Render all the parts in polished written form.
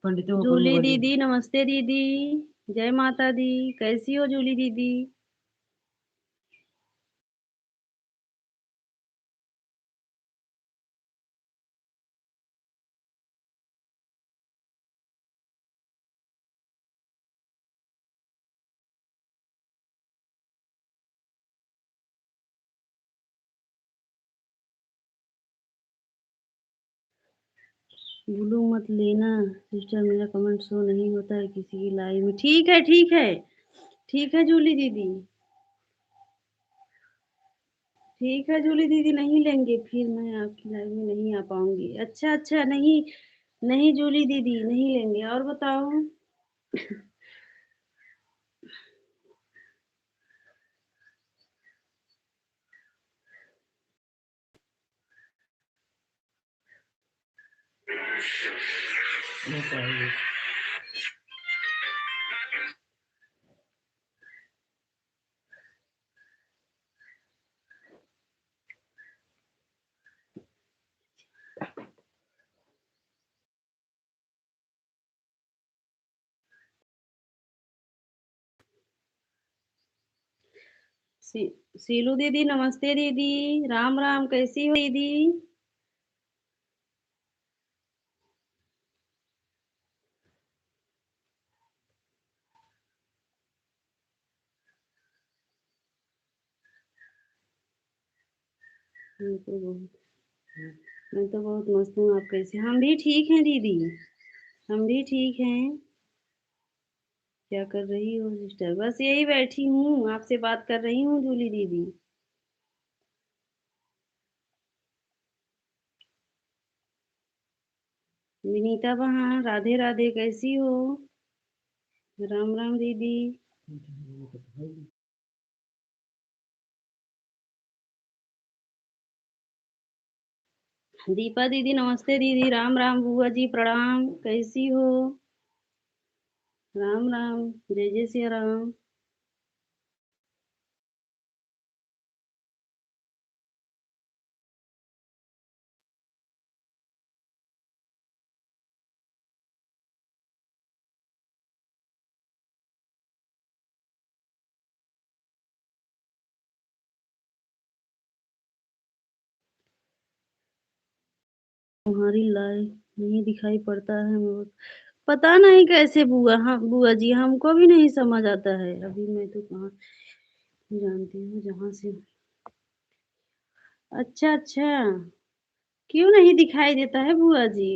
जूली दीदी नमस्ते दीदी। जय माता दी। कैसी हो जूली दीदी? भूलू मत लेना सिस्टर, मेरा कमेंट शो नहीं होता है किसी की लाइव में। ठीक है ठीक है। ठीक है जूली दीदी। ठीक है जूली दीदी, नहीं लेंगे फिर मैं आपकी लाइव में नहीं आ पाऊंगी। अच्छा अच्छा, नहीं नहीं जूली दीदी नहीं लेंगे। और बताओ। सी, सीलू दीदी नमस्ते दीदी। राम राम, कैसी हो दीदी? मैं तो बहुत मैं तो बहुत मस्त हूँ। आप कैसे? हम भी ठीक हैं दीदी। हम भी ठीक हैं। क्या कर रही हो सिस्टर? बस यही बैठी हूँ, आपसे बात कर रही हूँ जूली दीदी। विनीता बहन राधे राधे, कैसी हो? राम राम दीदी। दीपा दीदी नमस्ते दीदी। राम राम बुआ जी, प्रणाम। कैसी हो? राम राम। जय जय सिया राम। तुम्हारी लाइव नहीं दिखाई पड़ता है मुझे। पता नहीं कैसे बुआ। हाँ बुआ जी, हमको भी नहीं समझ आता है। अभी मैं तो कहाँ जानती हूँ जहाँ से। अच्छा अच्छा। क्यों नहीं दिखाई देता है बुआ जी?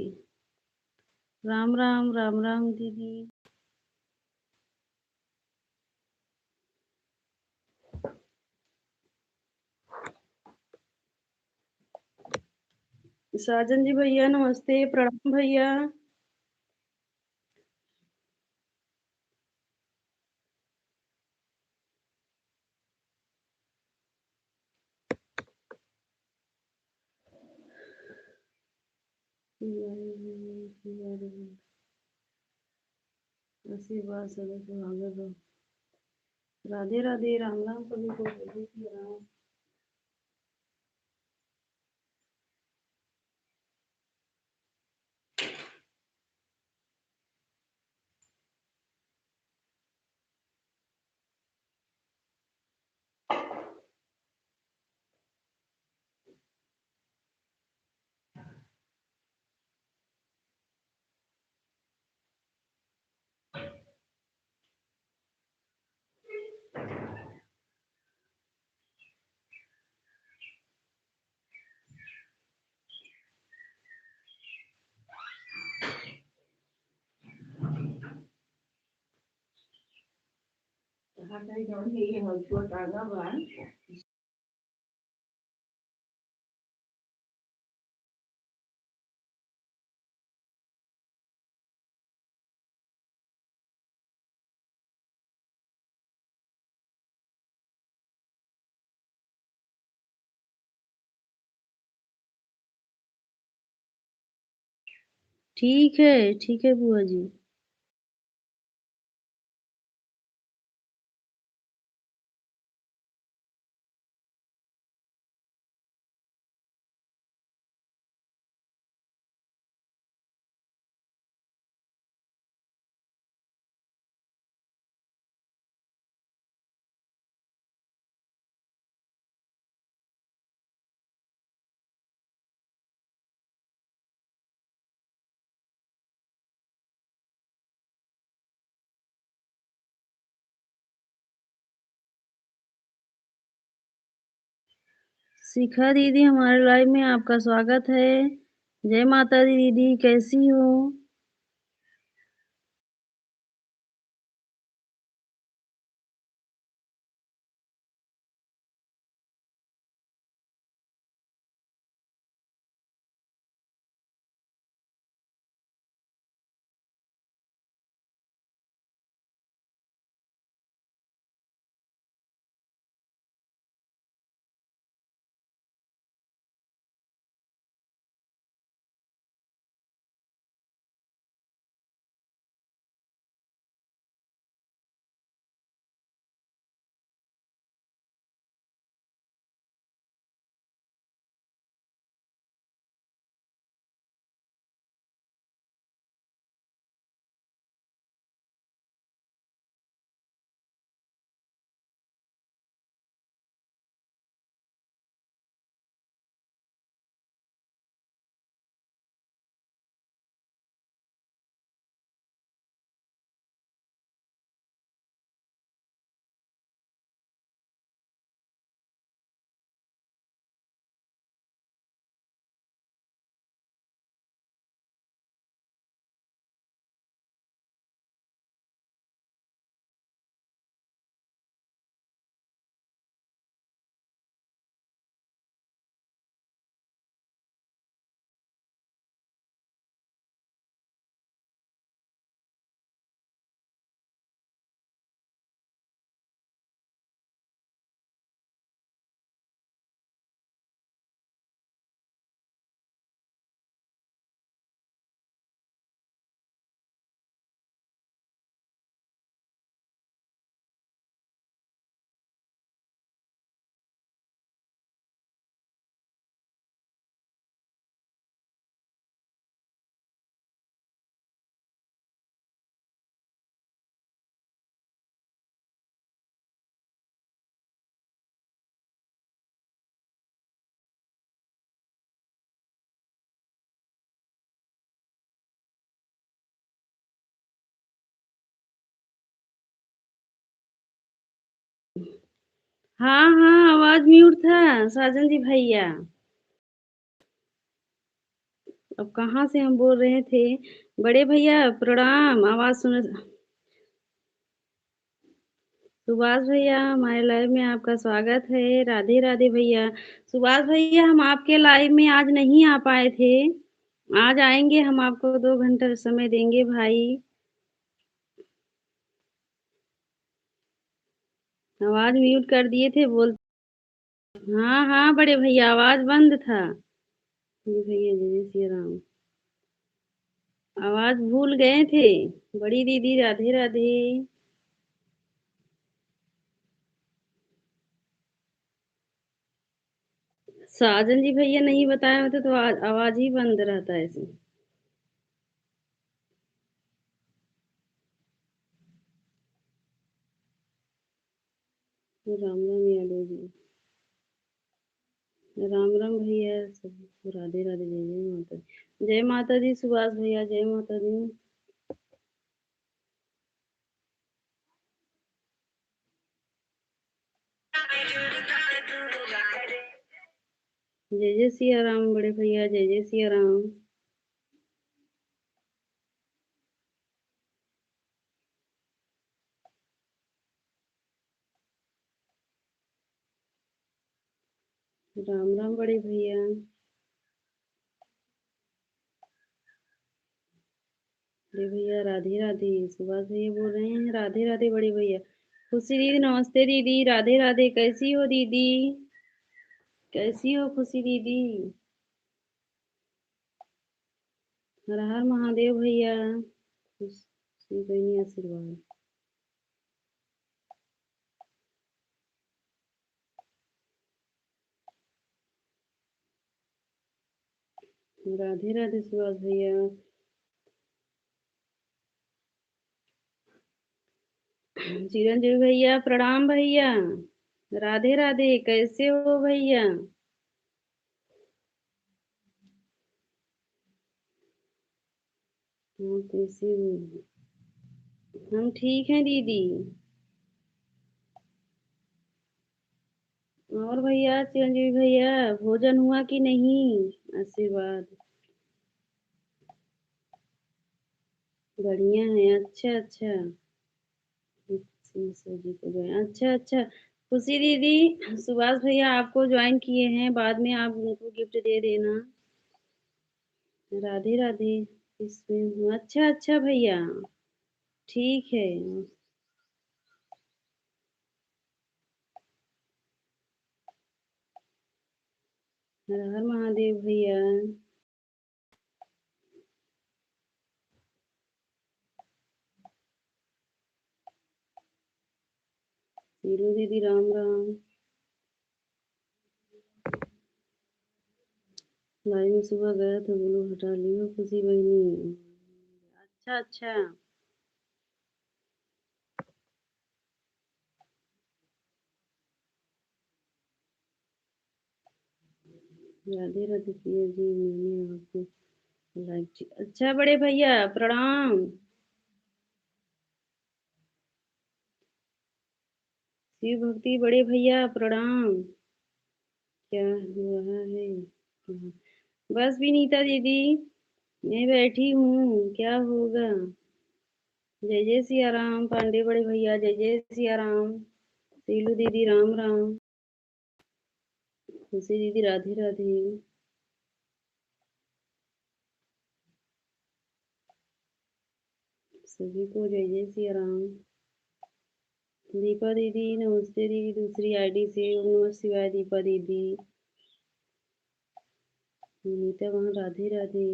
राम राम राम राम दीदी। साजन जी भैया नमस्ते, प्रणाम भैया। आशीर्वाद सदा सुहागन रहो। राधे राधे, राम राम सभी को, जय जय श्री राम। ठीक है बुआ जी। शिखा दीदी हमारे लाइव में आपका स्वागत है। जय माता दी दीदी, कैसी हो? हाँ हाँ, आवाज म्यूट था साजन जी भैया। अब कहाँ से हम बोल रहे थे? बड़े भैया प्रणाम, आवाज सुन। सुभाष भैया हमारे लाइव में आपका स्वागत है। राधे राधे भैया। सुभाष भैया हम आपके लाइव में आज नहीं आ पाए थे, आज आएंगे। हम आपको 2 घंटा समय देंगे भाई। आवाज म्यूट कर दिए थे बोल। हाँ हाँ बड़े भैया, आवाज बंद था। जी भैया, जय जय सिया राम। आवाज भूल गए थे। बड़ी दीदी राधे राधे। साजन जी भैया नहीं बताए होते तो आवाज ही बंद रहता ऐसे। राम राम यादव जी। राम राम भैया सबको राधे राधे। जय जय माता दी। जय माता दी सुभाष भैया, जय माता दी। जय जय सिया राम बड़े भैया, जय जय सिया राम। राम राम बड़े भैया। बड़े भैया राधे राधे। सुभाष भैया बोल रहे हैं राधे राधे बड़े भैया। खुशी दीदी नमस्ते दीदी, राधे राधे। कैसी हो दीदी? कैसी हो खुशी दीदी? हर हर महादेव भैया। खुशी बहनी आशीर्वाद। राधे राधे सुभाष भैया। चिरंजीवी भैया प्रणाम भैया। राधे राधे, कैसे हो भैया? हाँ, कैसे हो? हम ठीक हैं दीदी। और भैया चिरंजीवी भैया भोजन हुआ कि नहीं? आशीर्वाद। बढ़िया है। अच्छा अच्छा। सर जी को ज्वाइन, अच्छा अच्छा। खुशी दीदी सुभाष भैया आपको ज्वाइन किए हैं, बाद में आप उनको गिफ्ट दे देना। राधे राधे। इसमें हूँ। अच्छा अच्छा भैया। ठीक है। हर हर महादेव भैया। हीरो दीदी राम राम। लाइव में सुबह गया था, बोलो हटा लियो खुशी बहनी। अच्छा अच्छा। राधे राधे प्रिया जी, मैंने आपको लाइक किया। अच्छा बड़े भैया प्रणाम। शिव भक्ति बड़े भैया प्रणाम। क्या हुआ है? हाँ। बस विनीता दीदी मैं बैठी हूँ, क्या होगा? जय जय सिया राम पांडे बड़े भैया, जय जय सिया राम। सीलू दीदी राम राम। खुशी दीदी राधे राधे। सभी को जय जय सिया राम। दीपा दीदी नमस्ते दीदी, दूसरी आईडी से ओम नमः शिवाय दीपा दीदी। नीता वहाँ राधे राधे।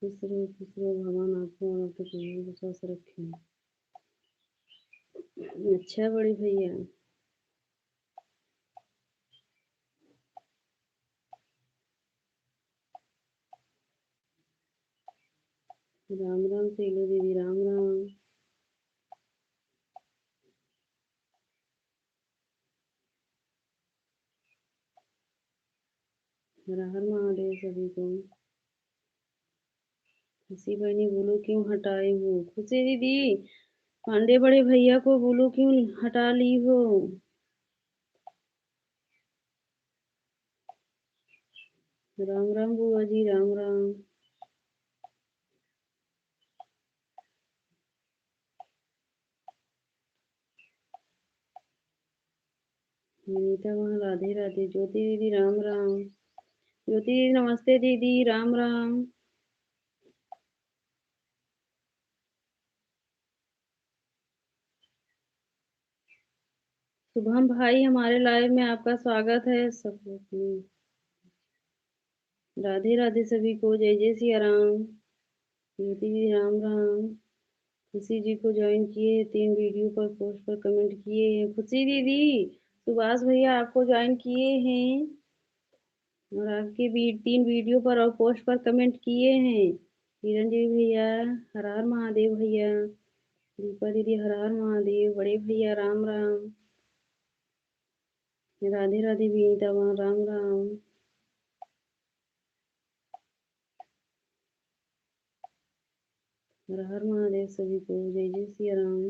खुश रहो भगवान आपको और आपके परिवार को स्वस्थ रखें। अच्छा बड़े भैया। राम राम सेलू दीदी राम राम। हर हर महादेव सभी को। खुशी बहनी बोलो क्यों हटाए हो? खुशी दीदी पांडे बड़े भैया को बोलो क्यों हटा ली हो? राम राम बुआ जी राम राम। विनीता वहाँ राधे राधे। ज्योति दीदी राम राम। ज्योति दीदी नमस्ते दीदी राम राम। शुभम भाई हमारे लाइव में आपका स्वागत है सब। राधे राधे सभी को, जय जय सिया राम। ज्योति दीदी राम राम। खुशी जी को ज्वाइन किए, 3 वीडियो पर पोस्ट पर कमेंट किए हैं। खुशी दीदी सुभाष भैया आपको ज्वाइन किए हैं और आपके भी 3 वीडियो पर और पोस्ट पर कमेंट किए हैं। चिरंजीवी भैया हर हर महादेव भैया। दीपा दीदी हर हर महादेव। बड़े भैया राम राम। राधे राधे विनीता वहाँ राम राम। हर हर महादेव सभी को, जय जय सिया राम।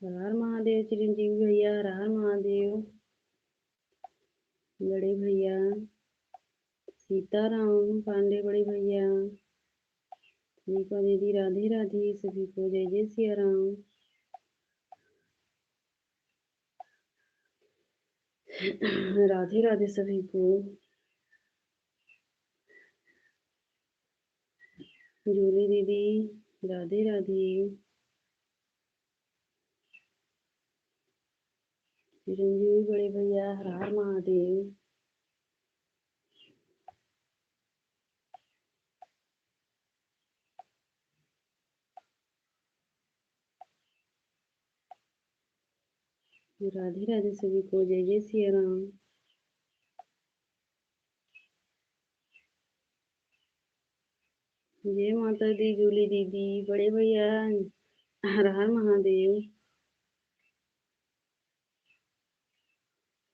हर हर महादेव चिरंजीवी भैया हर हर महादेव। बड़े भैया सीताराम पांडे बड़े भैया। दीपा दीदी राधे राधे सभी को, जय जय सिया राम। राधे राधे सभी को। जूली दीदी राधे राधे। चिरंजीवी बड़े भैया हर हर महादेव। राधे राधे सभी को, जय जय सिया राम। जय माता दी जूली दीदी, बड़े भैया, हर हर महादेव।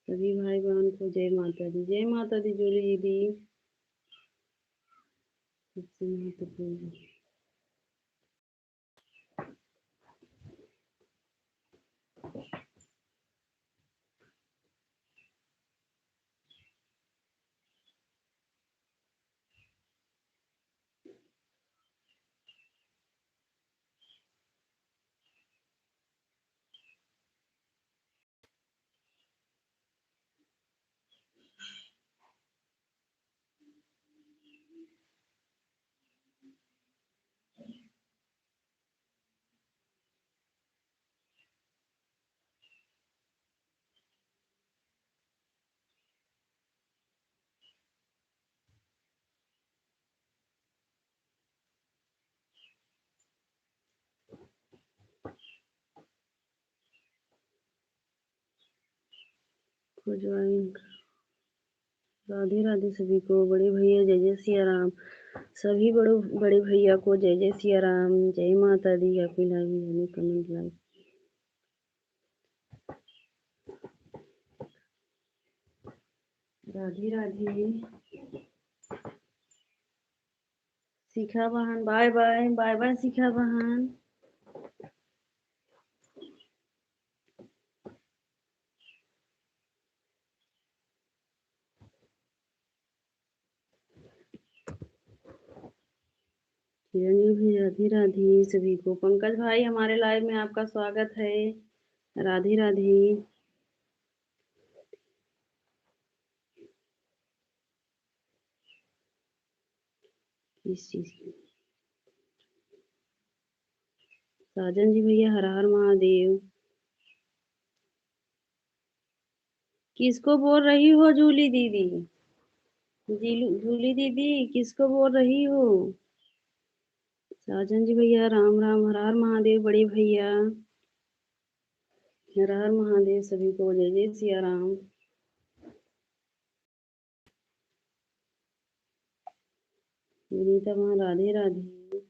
सभी भाई बहन को जय माता दी। जय माता दी जूली दीदी। सबसे महत्वपूर्ण को ज्वाइन। राधे राधे सभी को। बड़े भैया जय जय सिया राम। सभी बड़े भैया को जय जय सिया राम। जय माता दी। हैप्पी लाइफ यानी कमेंट लाइफ। राधे राधे। शिखा बहन बाय बाय। बाय बाय शिखा बहन। चिरंजीव भी राधे राधे सभी को। पंकज भाई हमारे लाइव में आपका स्वागत है। राधे राधे। इस चीज की साजन जी भैया हर हर महादेव। किसको बोल रही हो जूली दीदी? जूली दीदी किसको बोल रही हो? साजन जी भैया राम राम। हर हर महादेव बड़े भैया। हर हर महादेव सभी को। जय जय सिया राम। विनीता वहां राधे राधे।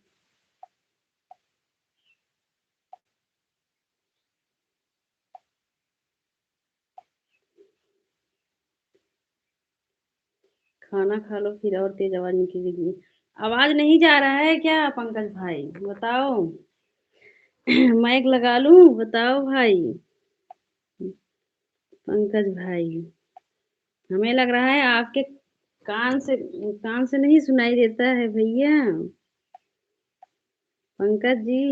खाना खा लो फिर और तेज आवाज निकलेगी। आवाज नहीं जा रहा है क्या पंकज भाई? बताओ। माइक लगा लूं? बताओ भाई। पंकज भाई हमें लग रहा है आपके कान से नहीं सुनाई देता है भैया। पंकज जी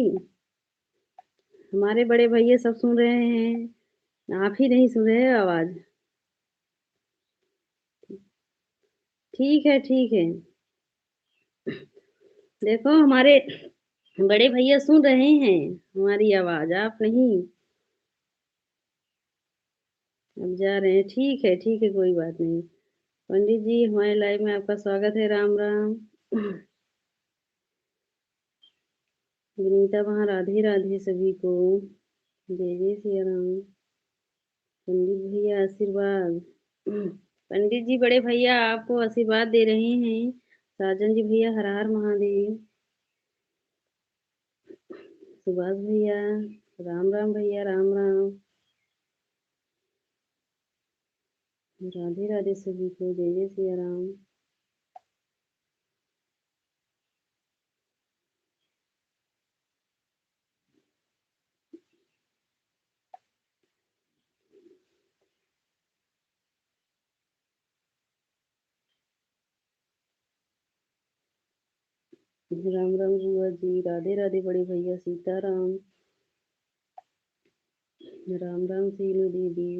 हमारे बड़े भैया सब सुन रहे हैं, आप ही नहीं सुन रहे हो आवाज। ठीक है ठीक है। देखो हमारे बड़े भैया सुन रहे हैं हमारी आवाज, आप नहीं। अब जा रहे हैं। ठीक है कोई बात नहीं। पंडित जी हमारे लाइव में आपका स्वागत है। राम राम। विनीता वहां राधे राधे सभी को। जय जय सिया राम। पंडित भैया आशीर्वाद। पंडित जी बड़े भैया आपको आशीर्वाद दे रहे हैं। साजन जी भैया हर हर महादेव। सुभाष भैया राम राम। भैया राम राम। राधे राधे सभी को। जय जय सिया राम। राम राम बुआ जी। राधे राधे बड़े भैया। सीताराम। राम राम सीनू दीदी।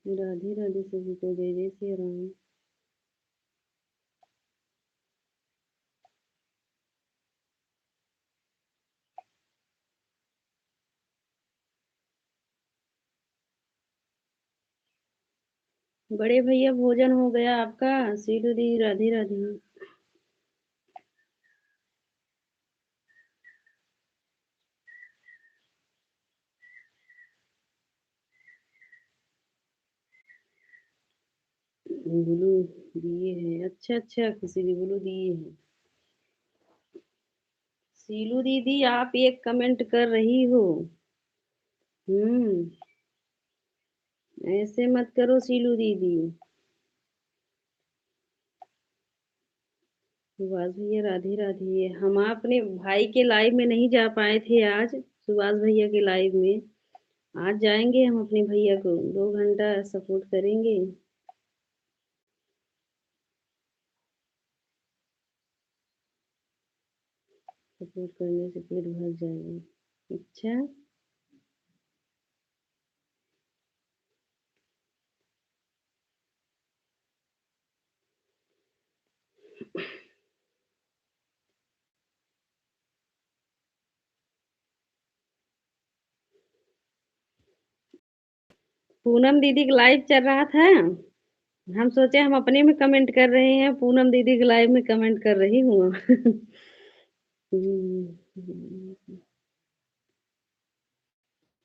राधे राधे सभी को। जय जय सिया राम। बड़े भैया भोजन हो गया आपका? सीलू दी राधे राधे। ब्लू दिए हैं, अच्छा अच्छा, किसी ने ब्लू दिए हैं। सीलू दीदी आप एक कमेंट कर रही हो। हम्म। ऐसे मत करो सीलू दीदी। सुभाष भैया राधे राधे। हम अपने भाई के लाइव में नहीं जा पाए थे आज, सुभाष भैया के लाइव में। आज जाएंगे हम अपने भैया को 2 घंटा सपोर्ट करेंगे। सपोर्ट करने से पेट भर जाएगा। अच्छा। पूनम दीदी का लाइव चल रहा था, हम सोचे हम अपने में कमेंट कर रहे हैं, पूनम दीदी के लाइव में कमेंट कर रही हूँ।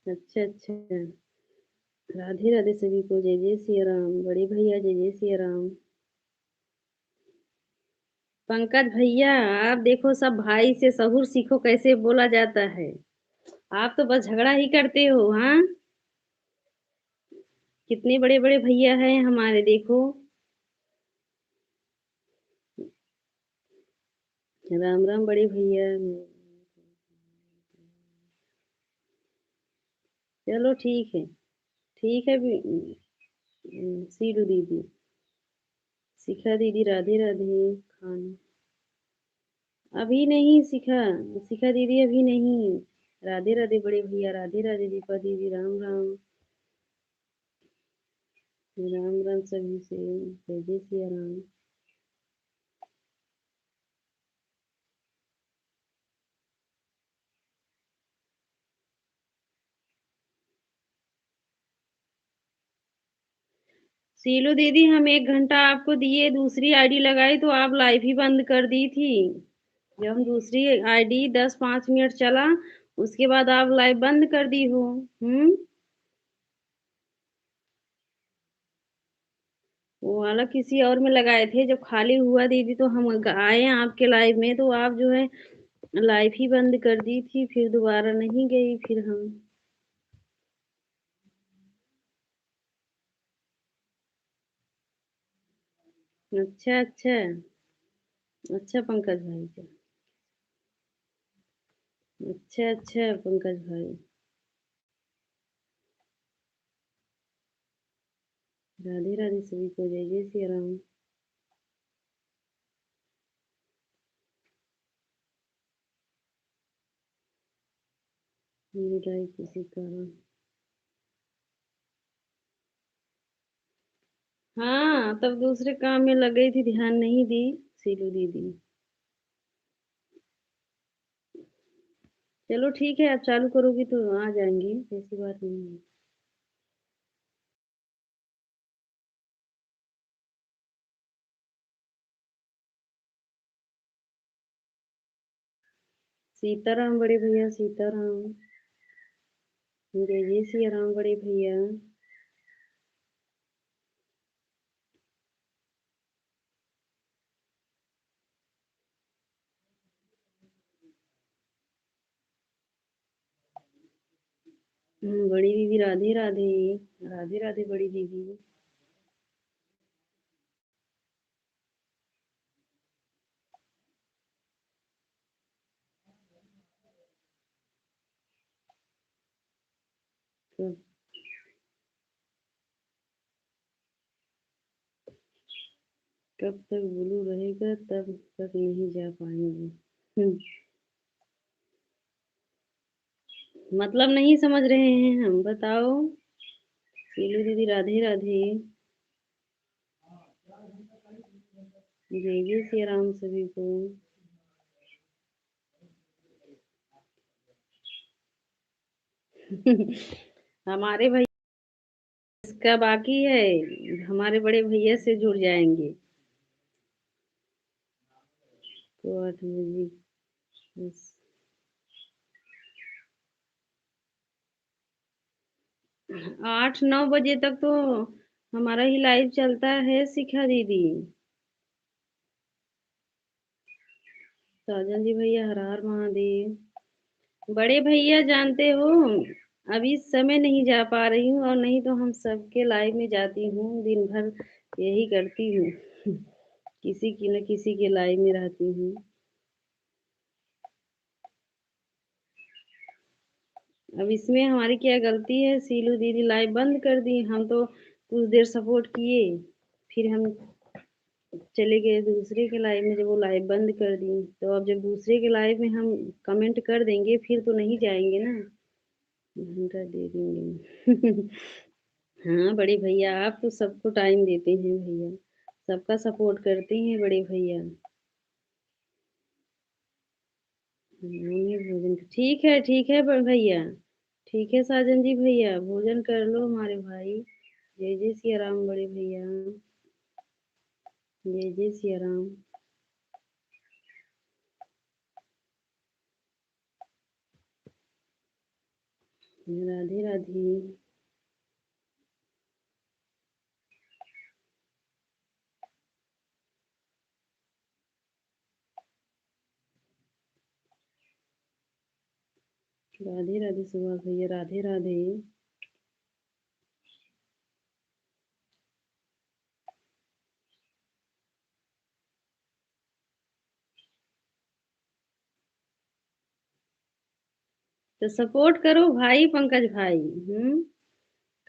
अच्छा अच्छा। राधे राधे सभी को, जय जय सिया राम। बड़े भैया जय जय सिया राम। पंकज भैया आप देखो, सब भाई से सहूर सीखो कैसे बोला जाता है। आप तो बस झगड़ा ही करते हो। हाँ, कितने बड़े बड़े भैया हैं हमारे, देखो। राम राम बड़े भैया। चलो ठीक है। ठीक है सीलू दीदी, शिखा दीदी राधे राधे। खाना अभी नहीं, शिखा, शिखा दीदी अभी नहीं। राधे राधे बड़े भैया, राधे राधे दीपा दीदी, राम राम। राम राम सभी से, जय जय सिया राम। सीलू दीदी हम 1 घंटा आपको दिए, दूसरी आईडी लगाई तो आप लाइव ही बंद कर दी थी। जब हम दूसरी आईडी 10-5 मिनट चला, उसके बाद आप लाइव बंद कर दी हो। हम्म। वो वाला किसी और में लगाए थे, जब खाली हुआ दीदी तो हम आए आपके लाइव में, तो आप जो है लाइव ही बंद कर दी थी, फिर दोबारा नहीं गई फिर हम। अच्छा अच्छा। अच्छा पंकज भाई का। अच्छा अच्छा पंकज भाई। राधे राधे सभी को, जय जय सिया राम। मेरी लाइफ किसी कारण। हाँ, तब दूसरे काम में लग गई थी, ध्यान नहीं दी सीलू दीदी। चलो ठीक है, आप चालू करोगी तो आ जाएंगी, ऐसी बात नहीं है। सीताराम बड़े भैया, सीताराम। जय जय सिया राम बड़े भैया। बड़ी दीदी राधे राधे। राधे राधे बड़ी दीदी। कब कब तक ब्लू रहेगा तब तक नहीं जा पाएंगे। हम्म, मतलब नहीं समझ रहे हैं हम, बताओ। सीलू दीदी राधे राधे। जय जय सिया राम सभी को। हमारे भाई इसका बाकी है, हमारे बड़े भैया से जुड़ जाएंगे तो 8 बजे बस। 8-9 बजे तक तो हमारा ही लाइव चलता है शिखा दीदी। साजन जी भैया हर हर महादेव। बड़े भैया जानते हो, अभी इस समय नहीं जा पा रही हूँ, और नहीं तो हम सबके लाइव में जाती हूँ, दिन भर यही करती हूँ। किसी की न किसी के लाइव में रहती हूँ। अब इसमें हमारी क्या गलती है? सीलू दीदी लाइव बंद कर दी, हम तो कुछ देर सपोर्ट किए, फिर हम चले गए दूसरे के लाइव में, जब वो लाइव बंद कर दी, तो अब जब दूसरे के लाइव में हम कमेंट कर देंगे फिर तो नहीं जाएंगे ना। घंटा दे देंगे। हाँ बड़े भैया, आप तो सबको टाइम देते हैं भैया, सबका सपोर्ट करते हैं बड़े भैया। हमें भोजन ठीक है भैया, ठीक है साजन जी भैया, भोजन कर लो हमारे भाई। जय जय सिया राम बड़े भैया, जय जय सिया राम। राधे राधे। राधे राधे सुभाष भैया, राधे राधे। तो सपोर्ट करो भाई पंकज भाई।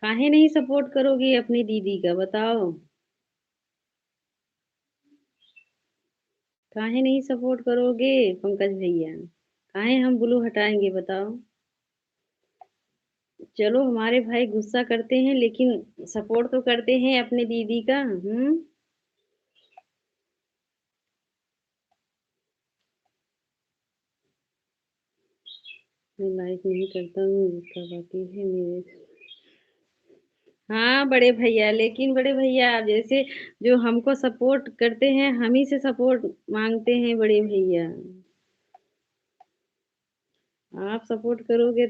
काहे नहीं सपोर्ट करोगे अपनी दीदी का, बताओ? काहे नहीं सपोर्ट करोगे पंकज भैया? काहे हम ब्लू हटाएंगे, बताओ? चलो हमारे भाई गुस्सा करते हैं, लेकिन सपोर्ट तो करते हैं अपने दीदी का। मैं लाइक नहीं करता हूँ, जिसका बाकी है मेरे। हाँ बड़े भैया, लेकिन बड़े भैया आप जैसे जो हमको सपोर्ट करते हैं, हम ही से सपोर्ट मांगते हैं बड़े भैया। आप सपोर्ट करोगे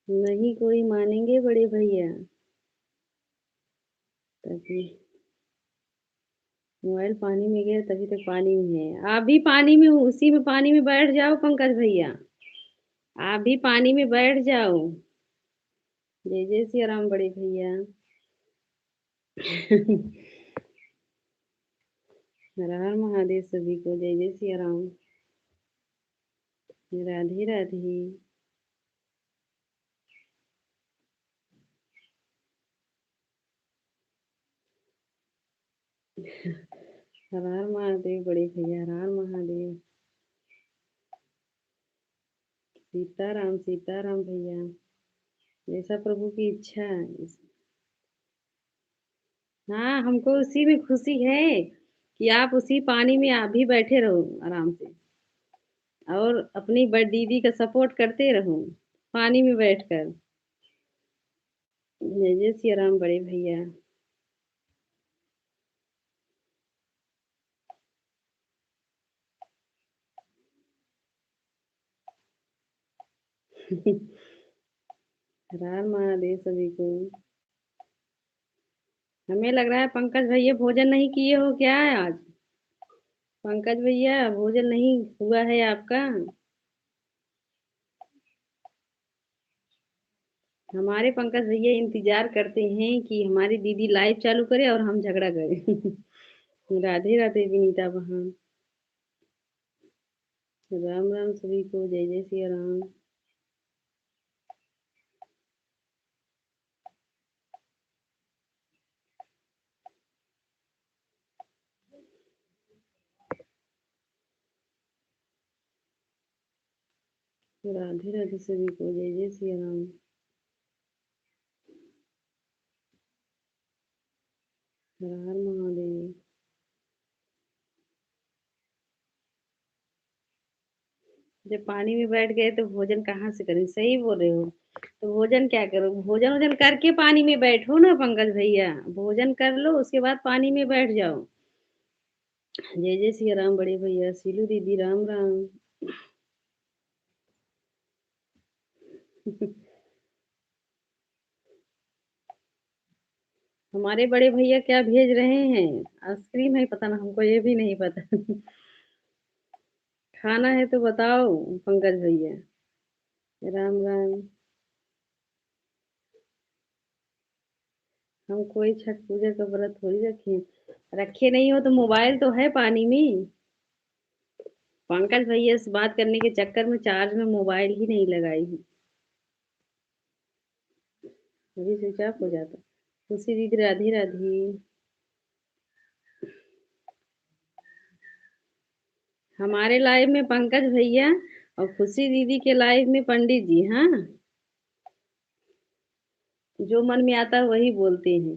नहीं कोई मानेंगे बड़े भैया। तभी मोबाइल पानी में गया, तभी तक पानी में है। आप भी पानी में हो, उसी में पानी में बैठ जाओ पंकज भैया, आप भी पानी में बैठ जाओ। जय जय सिया राम बड़े भैया। हर हर महादेव सभी को, जय जय सिया राम। राधे राधे। हर हर महादेव बड़े भैया, हर हर महादेव। सीताराम भैया, जैसा प्रभु की इच्छा। हाँ हमको उसी में खुशी है कि आप उसी पानी में आप भी बैठे रहो आराम से, और अपनी बड़ी दीदी का सपोर्ट करते रहो पानी में बैठकर। जय जय सिया राम बड़े भैया। हर हर महादेव सभी को। हमें लग रहा है पंकज भैया भोजन नहीं किए हो क्या आज? पंकज भैया भोजन नहीं हुआ है आपका? हमारे पंकज भैया इंतजार करते हैं कि हमारी दीदी लाइव चालू करे और हम झगड़ा करें। राधे राधे विनीता बहन। राम राम सभी को, जय जय सिया राम। राधे राधे सभी को, जय जय सिया राम। हर हर महादेव। जब पानी में बैठ गए तो भोजन कहाँ से करें? सही बोल रहे हो। तो भोजन क्या करो? भोजन-वोजन करके पानी में बैठो ना पंकज भैया। भोजन कर लो उसके बाद पानी में बैठ जाओ। जय जय सिया राम बड़े भैया, सीलू दीदी राम राम। हमारे बड़े भैया क्या भेज रहे हैं? आइसक्रीम है पता ना हमको ये भी नहीं पता। खाना है तो बताओ पंकज भैया। राम राम। हम कोई छठ पूजा का व्रत थोड़ी रखे। रखे नहीं हो तो मोबाइल तो है पानी में। पंकज भैया से बात करने के चक्कर में चार्ज में मोबाइल ही नहीं लगाई हूँ। अभी स्विच ऑफ हो जाता। खुशी दीदी राधे राधे। हमारे लाइव में पंकज भैया और खुशी दीदी के लाइव में पंडित जी। हाँ, जो मन में आता है वही बोलते हैं।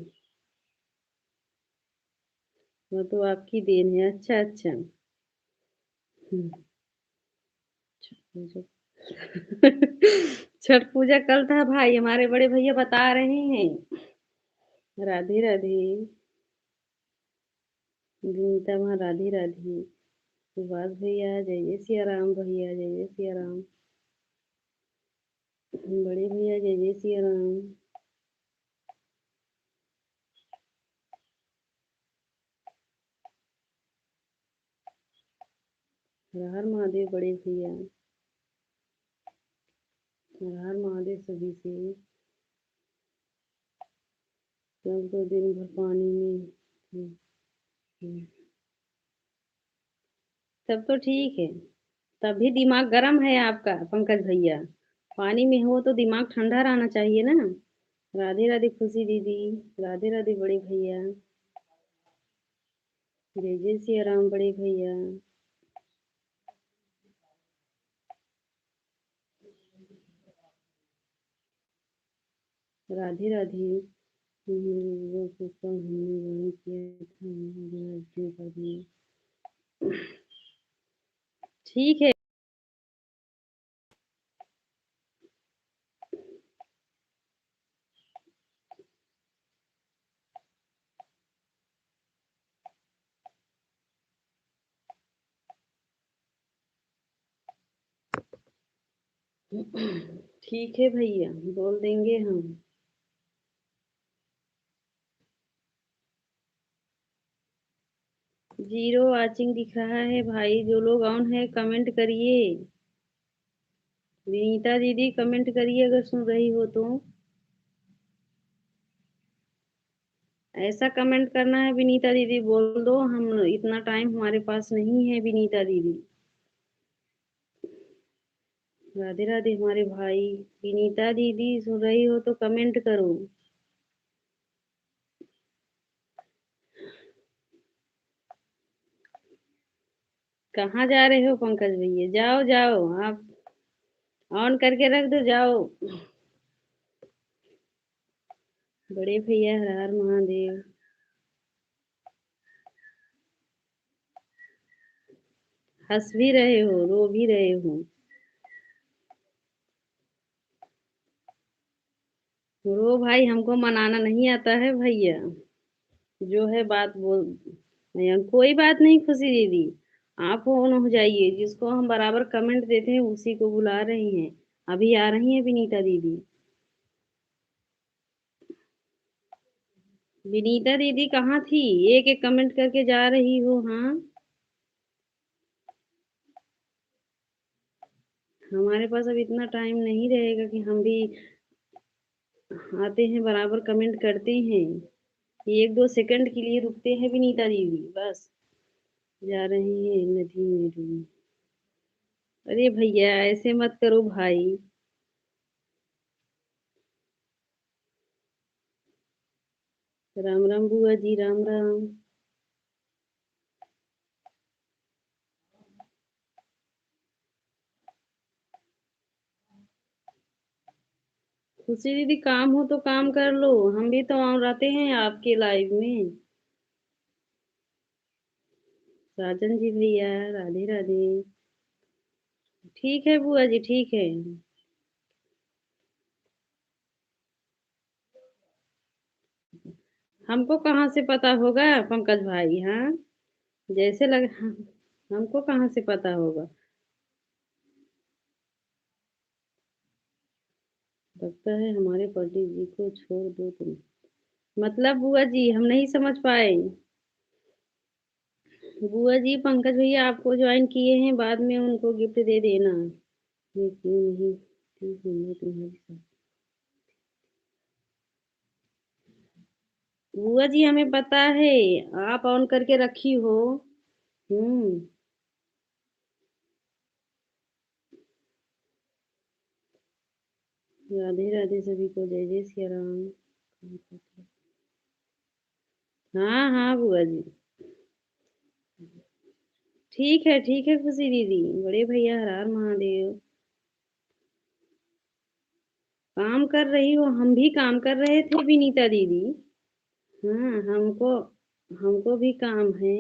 वो तो आपकी देन है। अच्छा अच्छा। हम्म, छठ छठ पूजा कल था भाई, हमारे बड़े भैया बता रहे हैं। राधे राधे। विनीता वहाँ राधे राधे। सुभाष भैया जय जय सिया राम भैया जय जय सिया राम। बड़े भैया जय जय सिया राम। हर हर महादेव बड़े भैया। हर हर महादेव सभी से। कल तो दिन भर पानी में। हम्म, तब तो ठीक है। तभी दिमाग गर्म है आपका पंकज भैया। पानी में हो तो दिमाग ठंडा रहना चाहिए ना। राधे राधे खुशी दीदी। राधे राधे बड़े भैया। जय जय सिया राम बड़े भैया। राधे राधे। लोगों को कम हमने ज्वाइन किया था हमने कर दिया। ठीक है। ठीक है भैया, बोल देंगे हम। जीरो वाचिंग दिख रहा है भाई, जो लोग ऑन है कमेंट करिए। विनीता दीदी कमेंट करिए अगर सुन रही हो तो। ऐसा कमेंट करना है विनीता दीदी बोल दो, हम इतना टाइम हमारे पास नहीं है विनीता दीदी। राधे राधे हमारे भाई। विनीता दीदी सुन रही हो तो कमेंट करो। कहाँ जा रहे हो पंकज भैया? जाओ जाओ आप। ऑन करके रख दो जाओ। बड़े भैया हर हर महादेव। हंस भी रहे हो रो भी रहे हो। रो भाई, हमको मनाना नहीं आता है भैया। जो है बात बोल। भैया कोई बात नहीं खुशी दीदी। आप ऑन हो जाइए, जिसको हम बराबर कमेंट देते हैं उसी को बुला रही हैं। अभी आ रही हैं विनीता दीदी। विनीता दीदी कहाँ थी? एक एक कमेंट करके जा रही हो। हाँ, हमारे पास अब इतना टाइम नहीं रहेगा कि हम भी आते हैं बराबर कमेंट करते हैं। एक दो सेकंड के लिए रुकते हैं विनीता दीदी बस। जा रही है नदी में डूब। अरे भैया ऐसे मत करो भाई। राम राम बुआ जी राम राम। खुशी दीदी काम हो तो काम कर लो, हम भी तो रहते हैं आपके लाइव में। राजन जी भैया राधे राधे। ठीक है बुआ जी, ठीक है। हमको कहाँ से पता होगा पंकज भाई, हाँ? जैसे लग हमको कहाँ से पता होगा? लगता है हमारे पंडित जी को छोड़ दो तुम। मतलब बुआ जी हम नहीं समझ पाए। बुआ जी पंकज भैया आपको ज्वाइन किए हैं, बाद में उनको गिफ्ट दे देना। ये क्यों नहीं ठीक हूँ मैं तुम्हारे साथ। बुआ जी हमें पता है, आप ऑन करके रखी हो। हम्म। राधे राधे सभी को, जय जय सिया राम। हाँ हाँ बुआ जी। ठीक है खुशी दीदी, बड़े भैया हर हर महादेव। काम कर रही हो, हम भी काम कर रहे थे विनीता दीदी। हाँ हमको हमको भी काम है।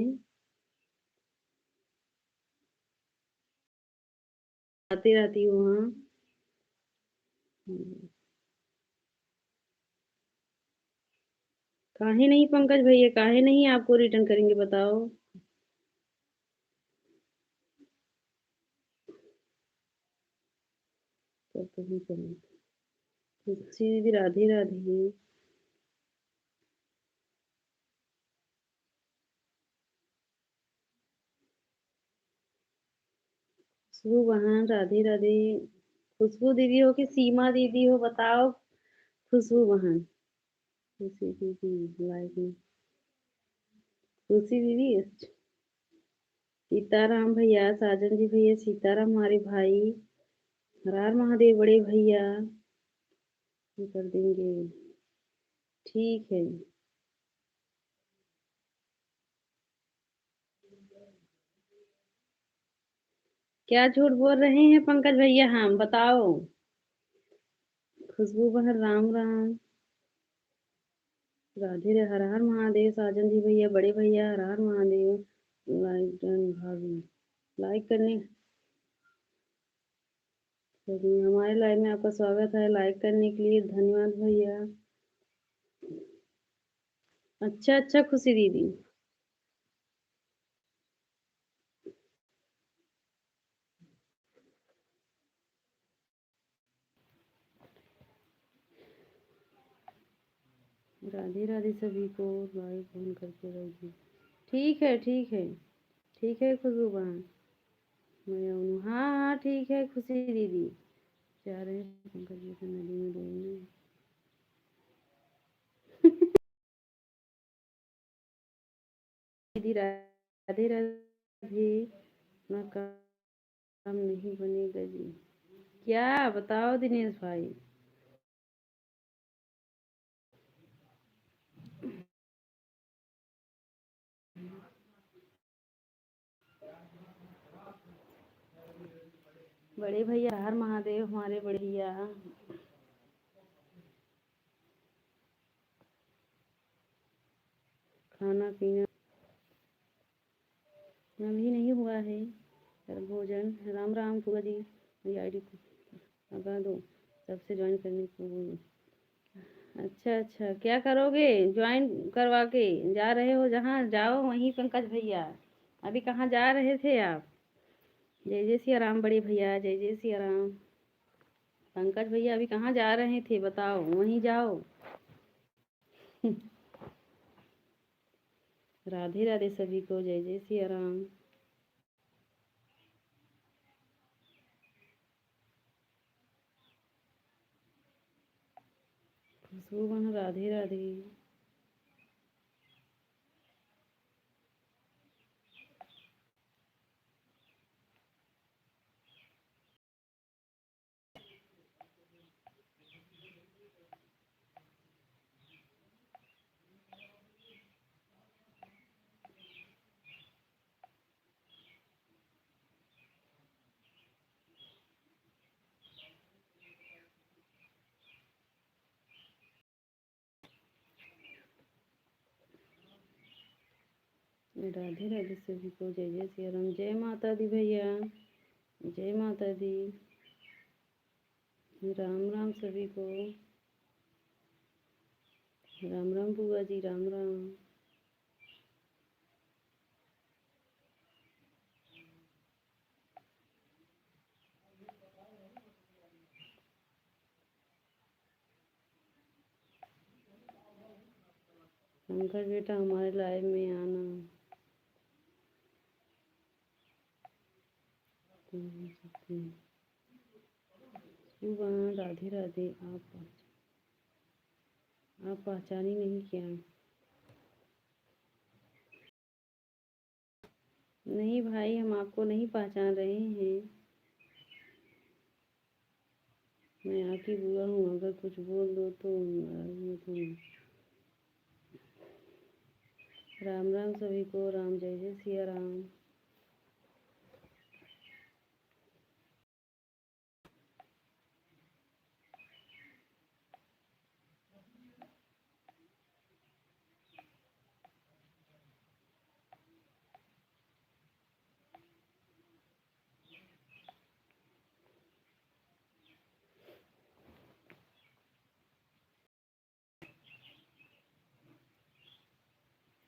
आती रहती हूँ, हाँ। काहे नहीं पंकज भैया, काहे नहीं आपको रिटर्न करेंगे बताओ। तब तो नहीं करेंगे। खुशी दीदी राधे राधे। खुशबू बहन राधे राधे। खुशबू दीदी हो कि सीमा दीदी हो बताओ। खुशबू बहन। खुशी दीदी लाइक में। खुशी दीदी। सीताराम भैया, साजन जी भैया, सीताराम हमारे भाई। हर हर महादेव बड़े भैया। ये कर देंगे। ठीक है। क्या झूठ बोल रहे हैं पंकज भैया, हम बताओ। खुशबू बहन राम राम। राधे रे, हर हर महादेव, साजन जी भैया बड़े भैया, हर हर महादेव। लाइक डन भाभी। लाइक करने हमारे लाइव में आपका स्वागत है, लाइक करने के लिए धन्यवाद भैया। अच्छा खुशी दीदी। राधे राधे सभी को, लाइक फोन करके रखिए। ठीक है। ठीक है खुशबू बहन। मैं हाँ हाँ ठीक है खुशी दीदी। जा रहे हैं पंकज जी को नदी में डूबने। दीदी राधे राधे। अपना काम नहीं बनेगा जी। क्या बताओ दिनेश भाई। बड़े भैया हर महादेव हमारे बड़े भैया। खाना पीना अभी नहीं हुआ है। पर भोजन राम राम फुआ जी। मेरी आईडी को लगा दो, सबसे ज्वाइन करने को बोलो। अच्छा क्या करोगे ज्वाइन करवा के? जा रहे हो जहाँ जाओ वहीं पंकज भैया। अभी कहाँ जा रहे थे आप? जय जय सिया राम बड़े भैया, जय जय सिया राम। पंकज भैया अभी कहाँ जा रहे थे बताओ, वहीं जाओ। राधे राधे सभी को, जय जय सिया राम। खुशबू बहन राधे राधे। राधे राधे सभी को, जय जय सिया राम, जय माता दी भैया। जय माता दी। राम राम सभी को। राम राम बुआ जी, राम राम। शंकर बेटा हमारे लाइव में आना। सुबह राधे राधे। आप पहचानी नहीं क्या? नहीं भाई, हम आपको नहीं पहचान रहे हैं। मैं आपकी बुआ हूँ, अगर कुछ बोल दो तो तुम। राम राम सभी को। राम जय जय सिया राम।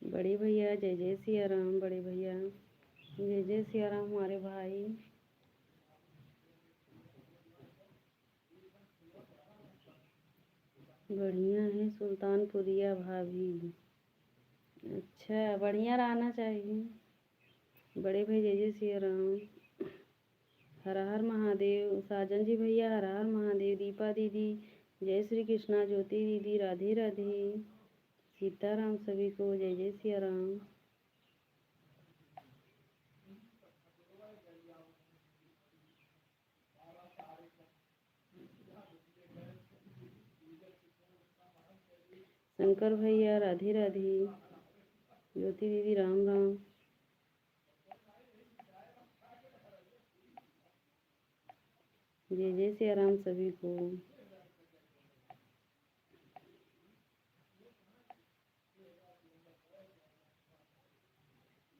बड़े भैया जय जय सिया राम। बड़े भैया जय जय सिया राम। हमारे भाई बढ़िया है। सुल्तानपुरिया भाभी, अच्छा बढ़िया रहना चाहिए। बड़े भाई जय जय सिया राम। हर हर महादेव। साजन जी भैया हर हर महादेव। दीपा दीदी जय श्री कृष्णा। ज्योति दीदी राधे राधे। सीताराम सभी को जय जय सिया राम। शंकर भैया राधे राधे। ज्योति दीदी राम राम। जय जय सिया राम सभी को।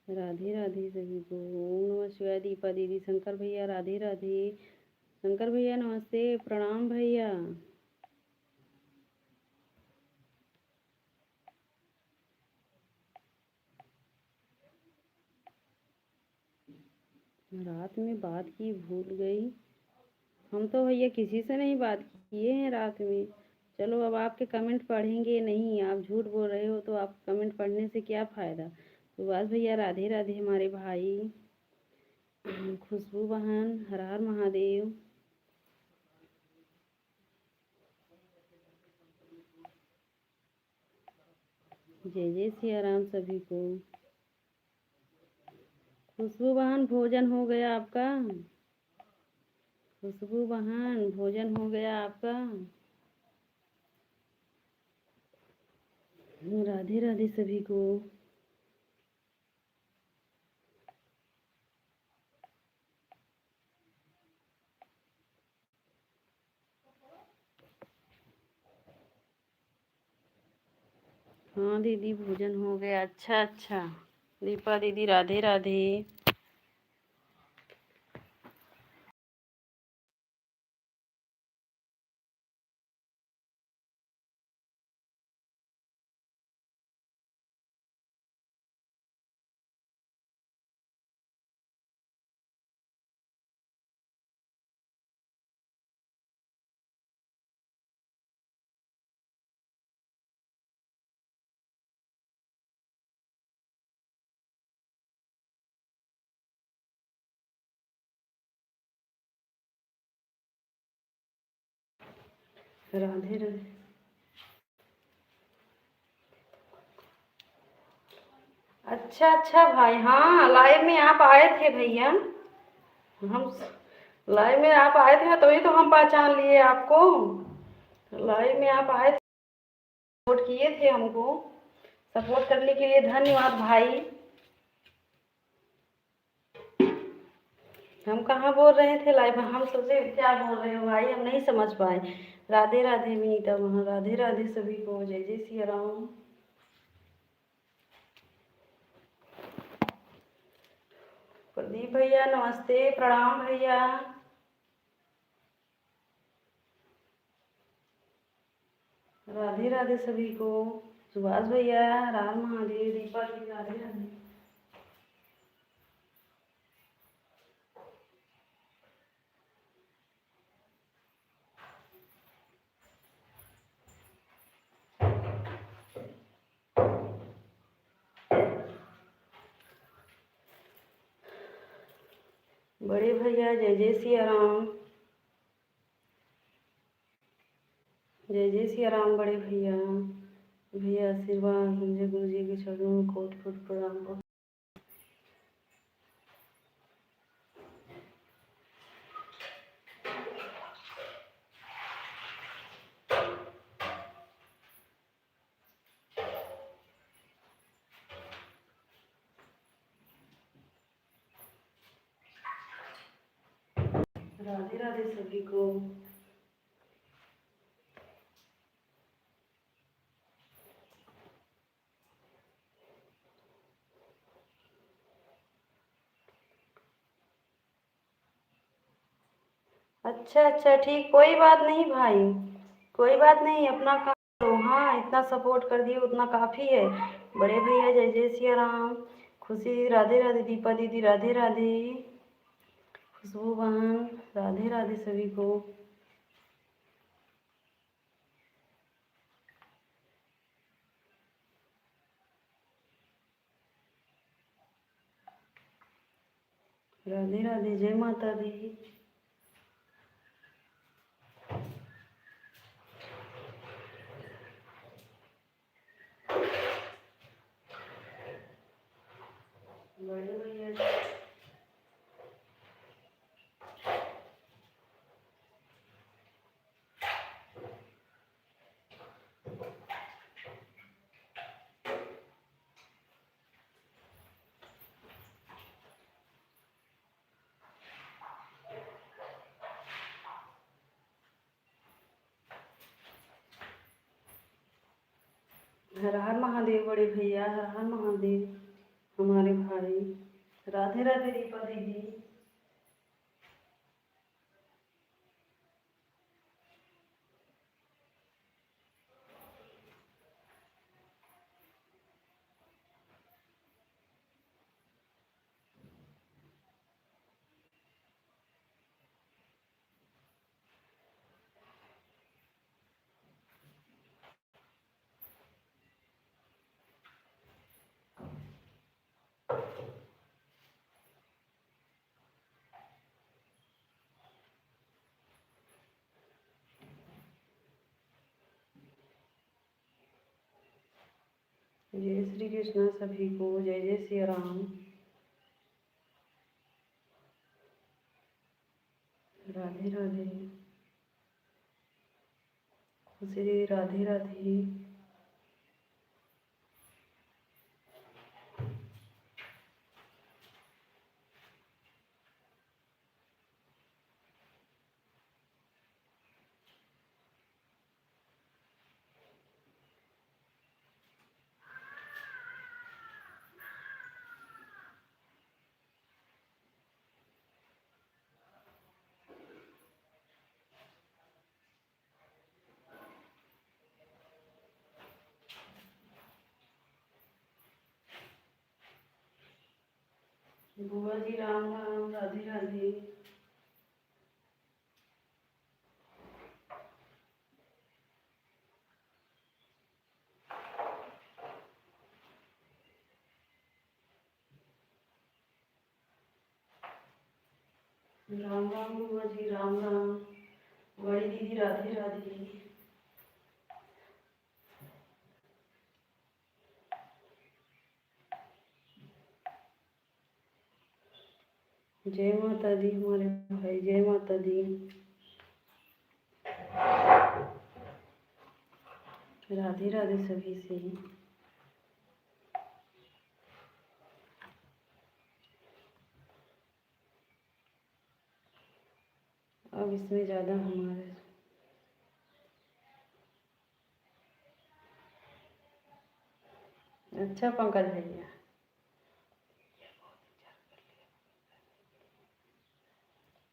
राधे राधे सभी को। ओम नमः शिवाय। दीपा दीदी। शंकर भैया राधे राधे। शंकर भैया नमस्ते। प्रणाम भैया। रात में बात की भूल गई। हम तो भैया किसी से नहीं बात किए हैं रात में। चलो अब आपके कमेंट पढ़ेंगे नहीं। आप झूठ बोल रहे हो तो आप कमेंट पढ़ने से क्या फ़ायदा। सुभाष भैया राधे राधे। हमारे भाई खुशबू बहन हर हर महादेव। जय जय सिया राम सभी को। खुशबू बहन भोजन हो गया आपका? खुशबू बहन भोजन हो गया आपका? राधे राधे सभी को। हाँ दीदी भोजन हो गया। अच्छा अच्छा। दीपा दीदी राधे राधे। राधे राधे। अच्छा अच्छा भाई, हाँ लाइव में आप आए थे भैया। हम लाइव में आप आए थे तभी तो हम पहचान लिए आपको। लाइव में आप आए थे, सपोर्ट किए थे हमको। सपोर्ट करने के लिए धन्यवाद भाई। हम कहाँ बोल रहे थे लाइव में, हम सोचे क्या बोल रहे हो भाई, हम नहीं समझ पाए। राधे राधे विनीता वहाँ। राधे राधे सभी को। जय जय सिया राम। प्रदीप दीप भैया नमस्ते, प्रणाम भैया। राधे राधे सभी को। सुभाष भैया राम महादेव, दीपा जी राधे राधे। बड़े भैया जय जय सिया राम, जय जय सिया राम। बड़े भैया भैया आशीर्वाद मुझे गुरु जी के चरणों में कोट कोट प्रणाम। राधे राधे सभी को। अच्छा अच्छा ठीक, कोई बात नहीं भाई, कोई बात नहीं, अपना काम करो। हाँ इतना सपोर्ट कर दिए उतना काफ़ी है। बड़े भैया जय जय सिया राम, खुशी दीदी राधे राधे, दीपा दीदी राधे राधे, खुशबू बहन राधे राधे सभी को। राधे राधे, जय माता दी। बड़े भैया हर हर महादेव। बड़े भैया हर हर महादेव हमारे भाई। राधे राधे दीपा दीदी। जय श्री कृष्ण सभी को, जय जय सिया राम। राधे राधे, खुशी दीदी राधे राधे। बुआ जी राम राम, राधे राधे। राम राम बुआ जी राम राम। बड़ी दीदी राधे राधे। जय माता दी हमारे भाई, जय माता दी। राधे राधे सभी से। अब इसमें ज़्यादा हमारे अच्छा पंकज भैया।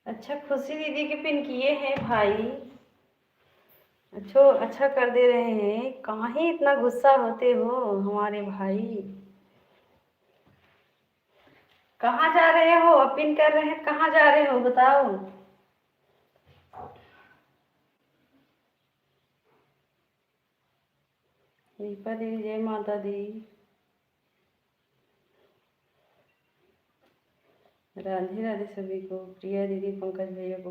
अच्छा खुशी दीदी के पिन किए हैं भाई। अच्छा कर दे रहे हैं। कहाँ ही इतना गुस्सा होते हो हमारे भाई। कहाँ जा रहे हो? पिन कर रहे हैं, कहाँ जा रहे हो बताओ। दीपा दीदी जय माता दी। राधे राधे सभी को। प्रिया दीदी पंकज भैया को।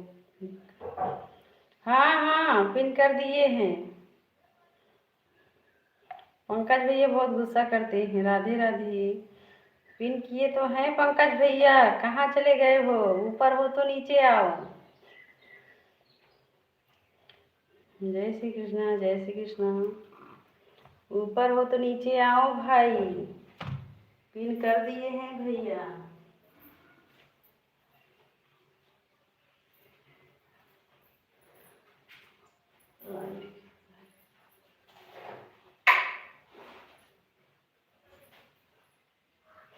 हाँ हाँ पिन कर दिए हैं। पंकज भैया बहुत गुस्सा करते हैं। राधे राधे। पिन किए तो हैं पंकज भैया। कहाँ चले गए हो? ऊपर हो तो नीचे आओ। जय श्री कृष्णा जय श्री कृष्णा। ऊपर हो तो नीचे आओ भाई। पिन कर दिए हैं भैया।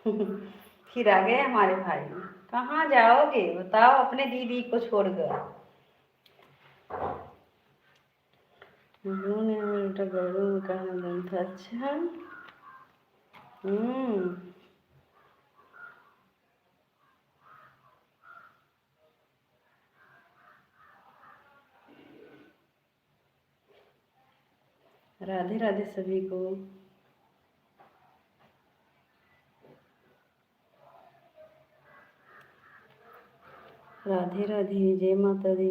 फिर आ गए हमारे भाई। कहाँ जाओगे बताओ अपने दीदी को छोड़कर। उन्होंने हमें बेटा गौरव में कहा दम था। अच्छा। हम्म। राधे राधे सभी को। राधे राधे जय माता दी।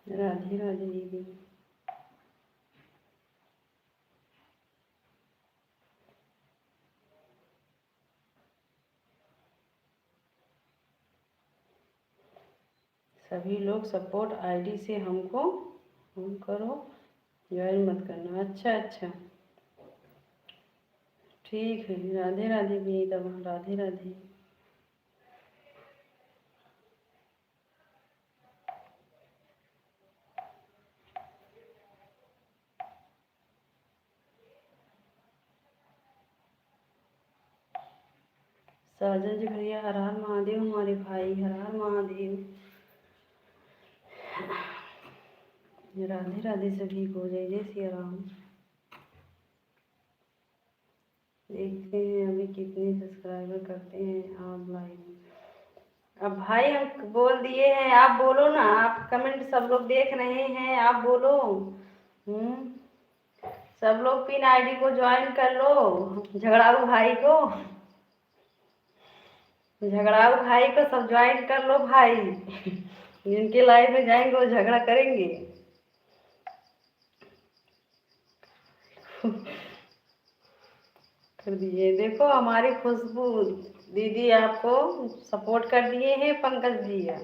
राधे राधे दीदी। सभी लोग सपोर्ट आईडी से हमको फोन करो। ज्वाइन मत करना। अच्छा अच्छा ठीक है। राधे राधे भी तब। राधे राधे। साजन जी भैया हर हर महादेव। हमारे भाई हर हर महादेव। राधे राधे सभी को। जय जय सिया राम। देखते हैं अभी कितने सब्सक्राइबर करते हैं आप लाइव। अब भाई हम बोल दिए हैं, आप बोलो ना। आप कमेंट सब लोग देख रहे हैं, आप बोलो। सब लोग पिन आईडी को ज्वाइन कर लो। झगड़ाऊ भाई को। झगड़ाऊ भाई को सब ज्वाइन कर लो भाई। जिनके लाइव में जाएंगे वो झगड़ा करेंगे। कर दिए। देखो हमारी खुशबू दीदी आपको सपोर्ट कर दिए हैं। पंकज भैया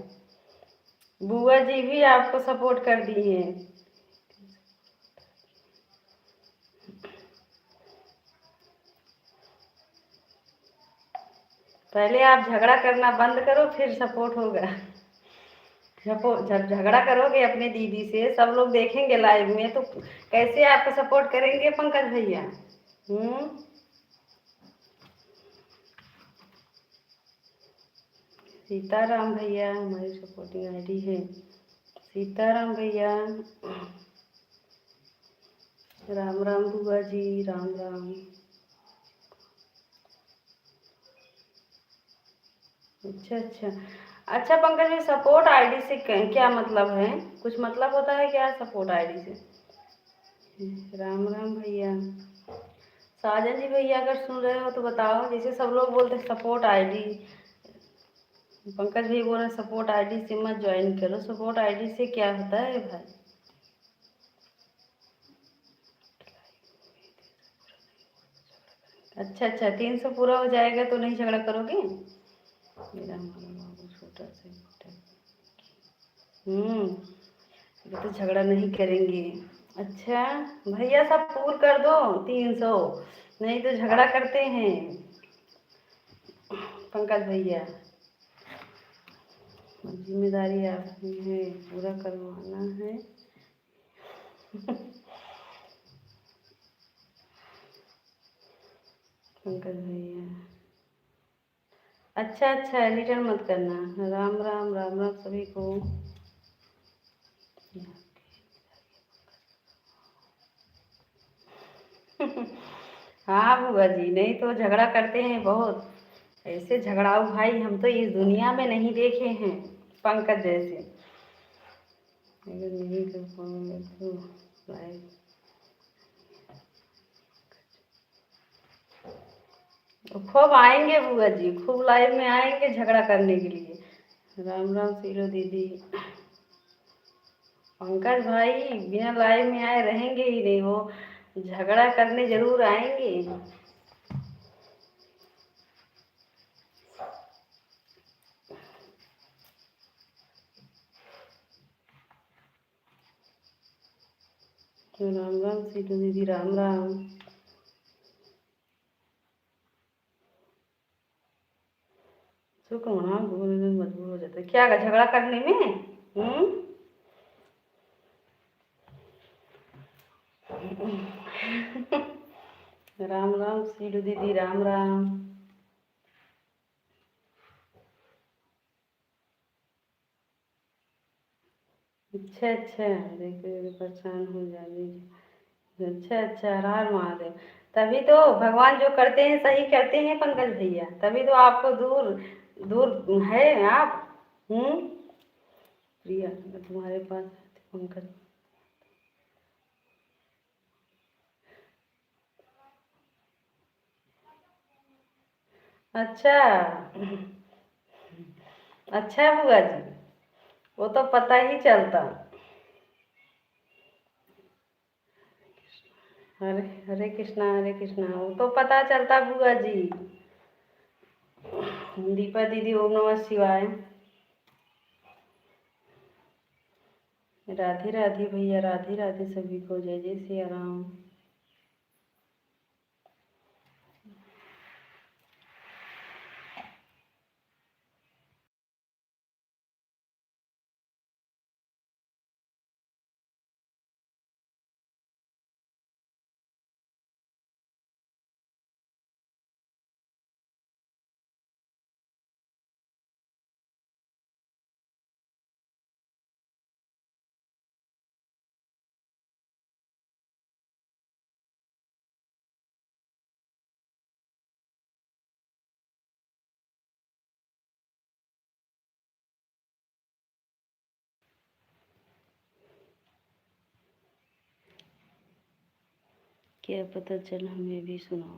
बुआ जी भी आपको सपोर्ट कर दिए हैं। पहले आप झगड़ा करना बंद करो फिर सपोर्ट होगा। जब झगड़ा करोगे अपने दीदी से सब लोग देखेंगे लाइव में तो कैसे आपको सपोर्ट करेंगे पंकज भैया। हम्म। सीताराम भैया हमारी सपोर्टिंग आईडी है। सीताराम भैया। राम राम बुआ जी राम राम। अच्छा अच्छा अच्छा पंकज भाई सपोर्ट आईडी से क्या मतलब है? कुछ मतलब होता है क्या सपोर्ट आईडी से? राम राम भैया। साजन जी भैया अगर सुन रहे हो तो बताओ। जैसे सब लोग बोलते हैं सपोर्ट आईडी। पंकज भाई बोल रहे सपोर्ट आईडी से मत ज्वाइन करो। सपोर्ट आईडी से क्या होता है भाई? अच्छा अच्छा 300 पूरा हो जाएगा तो नहीं झगड़ा करोगे? मेरा हमारा बाबू छोटा सा बेटा। ये तो झगड़ा नहीं करेंगे। अच्छा, भैया सब पूर कर दो 300, नहीं तो झगड़ा करते हैं पंकज भैया। जिम्मेदारी आपकी है, पूरा करवाना है। पंकज भैया, अच्छा अच्छा, रिटर्न मत करना। राम राम राम राम सभी को। हाँ बुआ जी, नहीं तो झगड़ा करते हैं बहुत। ऐसे झगड़ाऊ भाई हम तो इस दुनिया में नहीं देखे हैं पंकज जैसे। अगर नहीं कर पाऊंगा तो लाइव खूब आएंगे बुआ जी, खूब लाइव में आएंगे झगड़ा करने के लिए। राम राम सीलो दीदी। पंकज भाई बिना लाइव में आए रहेंगे ही नहीं, वो झगड़ा करने जरूर आएंगे। तो राम राम सीटू दीदी, राम राम। शुक्र मना मजबूर हो जाता है क्या झगड़ा करने में। राम राम सीटू दीदी, राम राम। अच्छा अच्छा, देखो परेशान हो जाने। अच्छा अच्छा, हर हर महादेव। तभी तो भगवान जो करते हैं सही करते हैं पंकज भैया, तभी तो आपको दूर दूर है आप। प्रिया अगर तुम्हारे पास आते पंकज। अच्छा अच्छा बुआ जी, वो तो पता ही चलता। हरे हरे कृष्णा, हरे कृष्णा, वो तो पता चलता बुआ जी। दीपा दीदी, ओम नमः शिवाय। राधे राधे भैया, राधे राधे सभी को, जय जय सिया राम। क्या पता चल, हमें भी सुनाओ।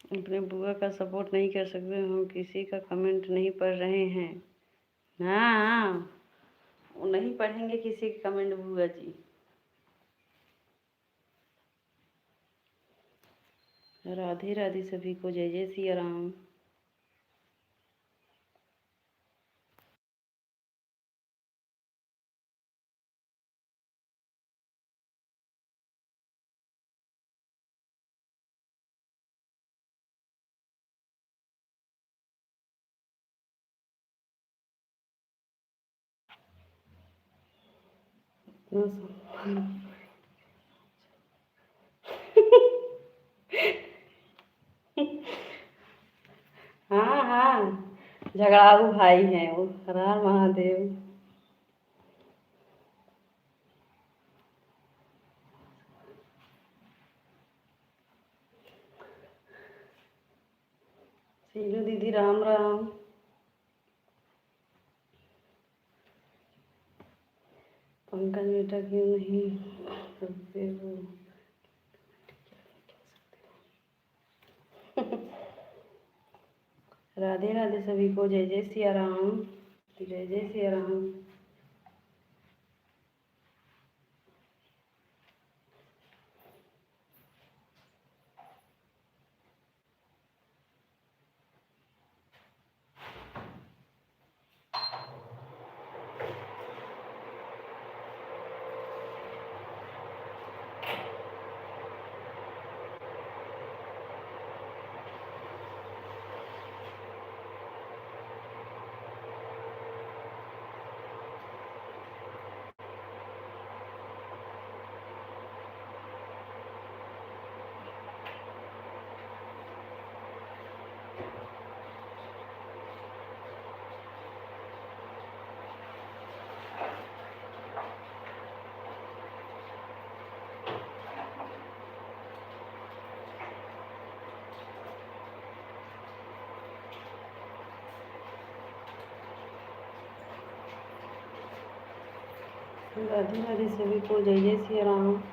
अपने बुआ का सपोर्ट नहीं कर सकते, हम किसी का कमेंट नहीं पढ़ रहे हैं। हाँ, वो नहीं पढ़ेंगे किसी के कमेंट बुआ जी। राधे राधे सभी को, जय जय सिया राम। हाँ हाँ, झगड़ाऊ भाई हैं वो, हर हर महादेव। सीलू दीदी, राम राम। पंकज बेटा क्यों नहीं करते हो। राधे राधे सभी को, जय जय सिया राम, जय जय सिया राम। राधे राधे सभी को, जय जय सिया राम।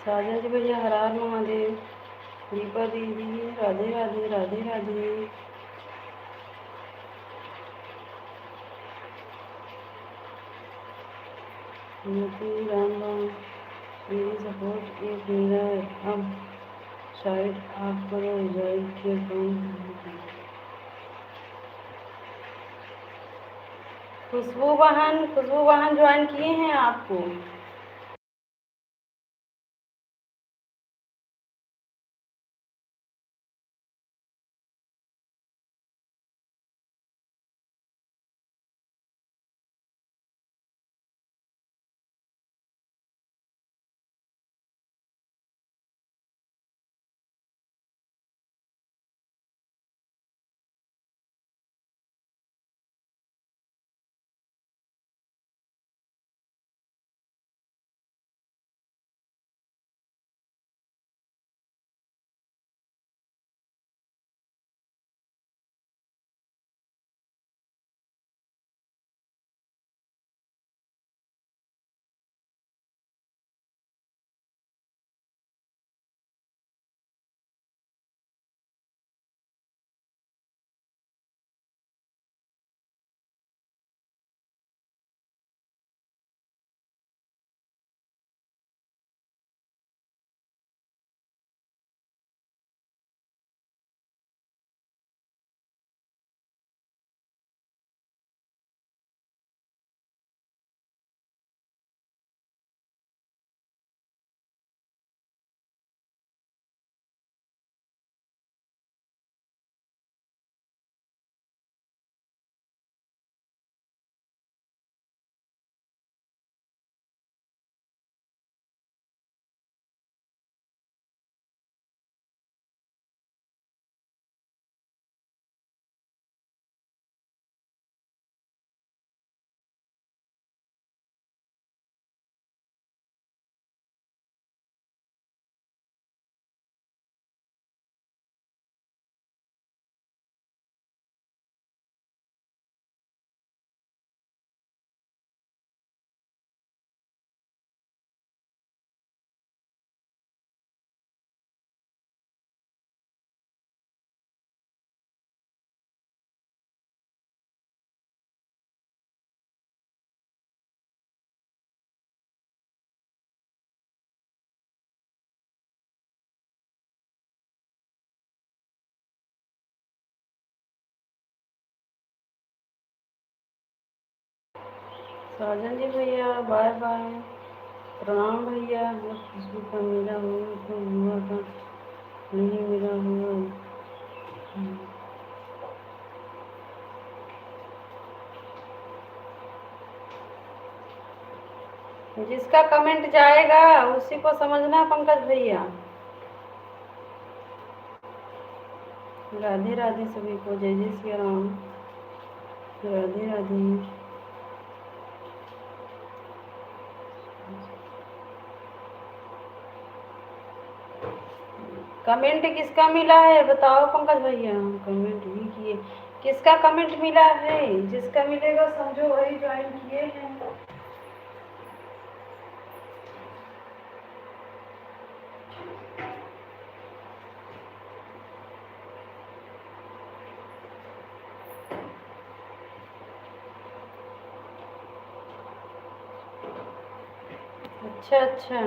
साजन जी भैया, हर हर महादेव। दीपा दीदी, राधे राधे राधे राधे। मोती राम राम। मेरी सपोर्ट एक मेरा है। अब शायद आप करो जाए के काम। खुशबू बहन ज्वाइन किए हैं आपको। साजन जी भैया बाय बाय। प्रणाम भैया। खुशबू का मिला हुआ तो हुआ का नहीं मिला हुआ। जिसका कमेंट जाएगा उसी को समझना पंकज भैया। राधे राधे सभी को, जय जय श्री राम। राधे राधे। कमेंट किसका मिला है बताओ पंकज भैया। कमेंट भी किए, किसका कमेंट मिला है? जिसका मिलेगा समझो वही ज्वाइन किए हैं। अच्छा अच्छा,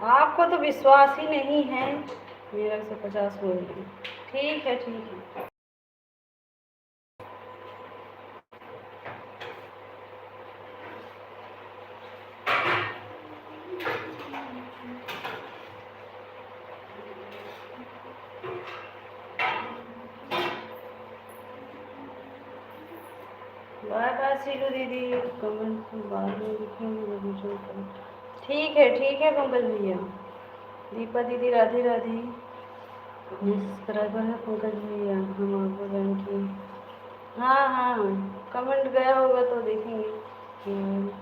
आपको तो विश्वास ही नहीं है। मेरा 150 हो गई। ठीक है ठीक है। बाय बाय सीलू दीदी। कमेंट बाद में लिखेंगे। ठीक है पंकज भैया। दीपा दीदी राधे राधे। सब्सक्राइबर है पंकज भैया, हम आपको ज्वाइन किए। हाँ हाँ, कमेंट गया होगा तो देखेंगे।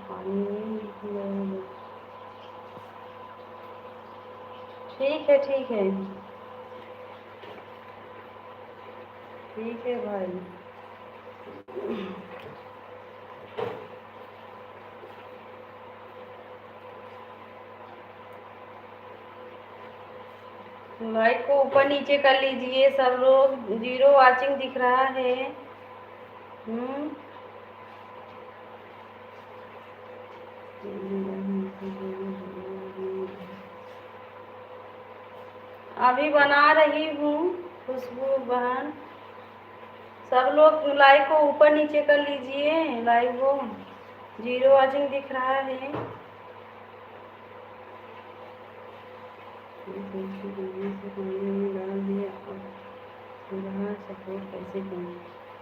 पानी में गया होगा। ठीक है ठीक है। ठीक है भाई। लाइक को ऊपर नीचे कर लीजिए सब लोग। 0 वाचिंग दिख रहा है। अभी बना रही हूँ खुशबू बहन। सब लोग लाइक को ऊपर नीचे कर लीजिए। लाइक को 0 वाचिंग दिख रहा है। सपोर्ट कैसे करें?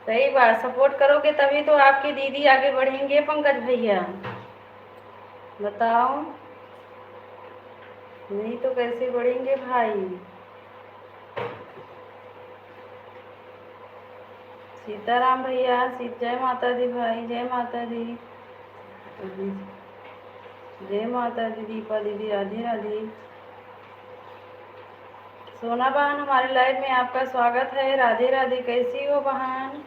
सही बात, सपोर्ट करोगे तभी तो आपकी दीदी आगे बढ़ेंगे पंकज भैया। बताओ, नहीं तो कैसे बढ़ेंगे भाई। सीताराम भैया, जय माता दी भाई, जय माता दी। जय माता दी। दीपा दीदी राधे राधे। सोना बहन हमारे लाइव में आपका स्वागत है। राधे राधे, कैसी हो बहन?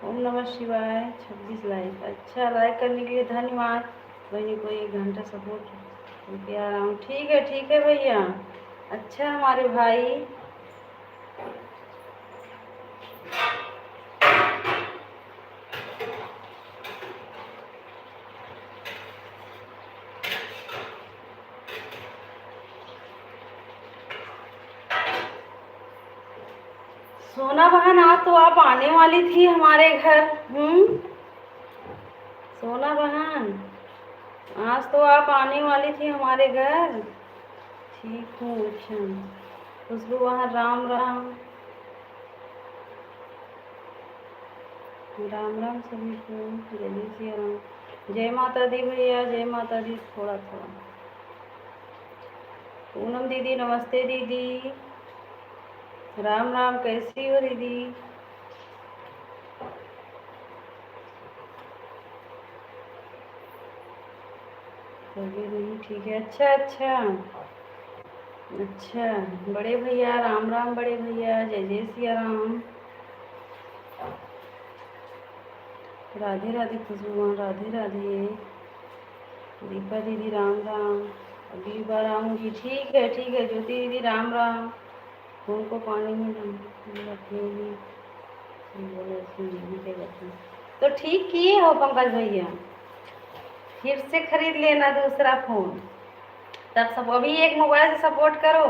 ओम नमः शिवाय। 26 लाइक, अच्छा लाइक करने के लिए धन्यवाद। बहनी को 1 घंटा सपोर्ट करके आ रहा हूँ। ठीक है भैया। अच्छा हमारे भाई। सोना बहन आज तो आप आने वाली थी हमारे घर। सोना बहन आज तो आप आने वाली थी हमारे घर। ठीक हूँ। अच्छा खुशबू वहाँ राम राम। राम राम सभी को, जय श्री राम। जय माता दी भैया, जय माता दी। थोड़ा थोड़ा। पूनम दीदी नमस्ते दीदी। राम राम, कैसी हो दीदी? तभी नहीं ठीक है। अच्छा अच्छा अच्छा। बड़े भैया राम राम। बड़े भैया जय जय सिया राम। राधे राधे खुशबू, राधे राधे। दीपा दीदी राम राम। अगली बार आऊँगी। ठीक है ज्योति दीदी राम राम। फोन को पानी में रखेंगे तो ठीक किए हो पंकज भैया। फिर से खरीद लेना दूसरा फोन। तब सब अभी एक मोबाइल से सपोर्ट करो।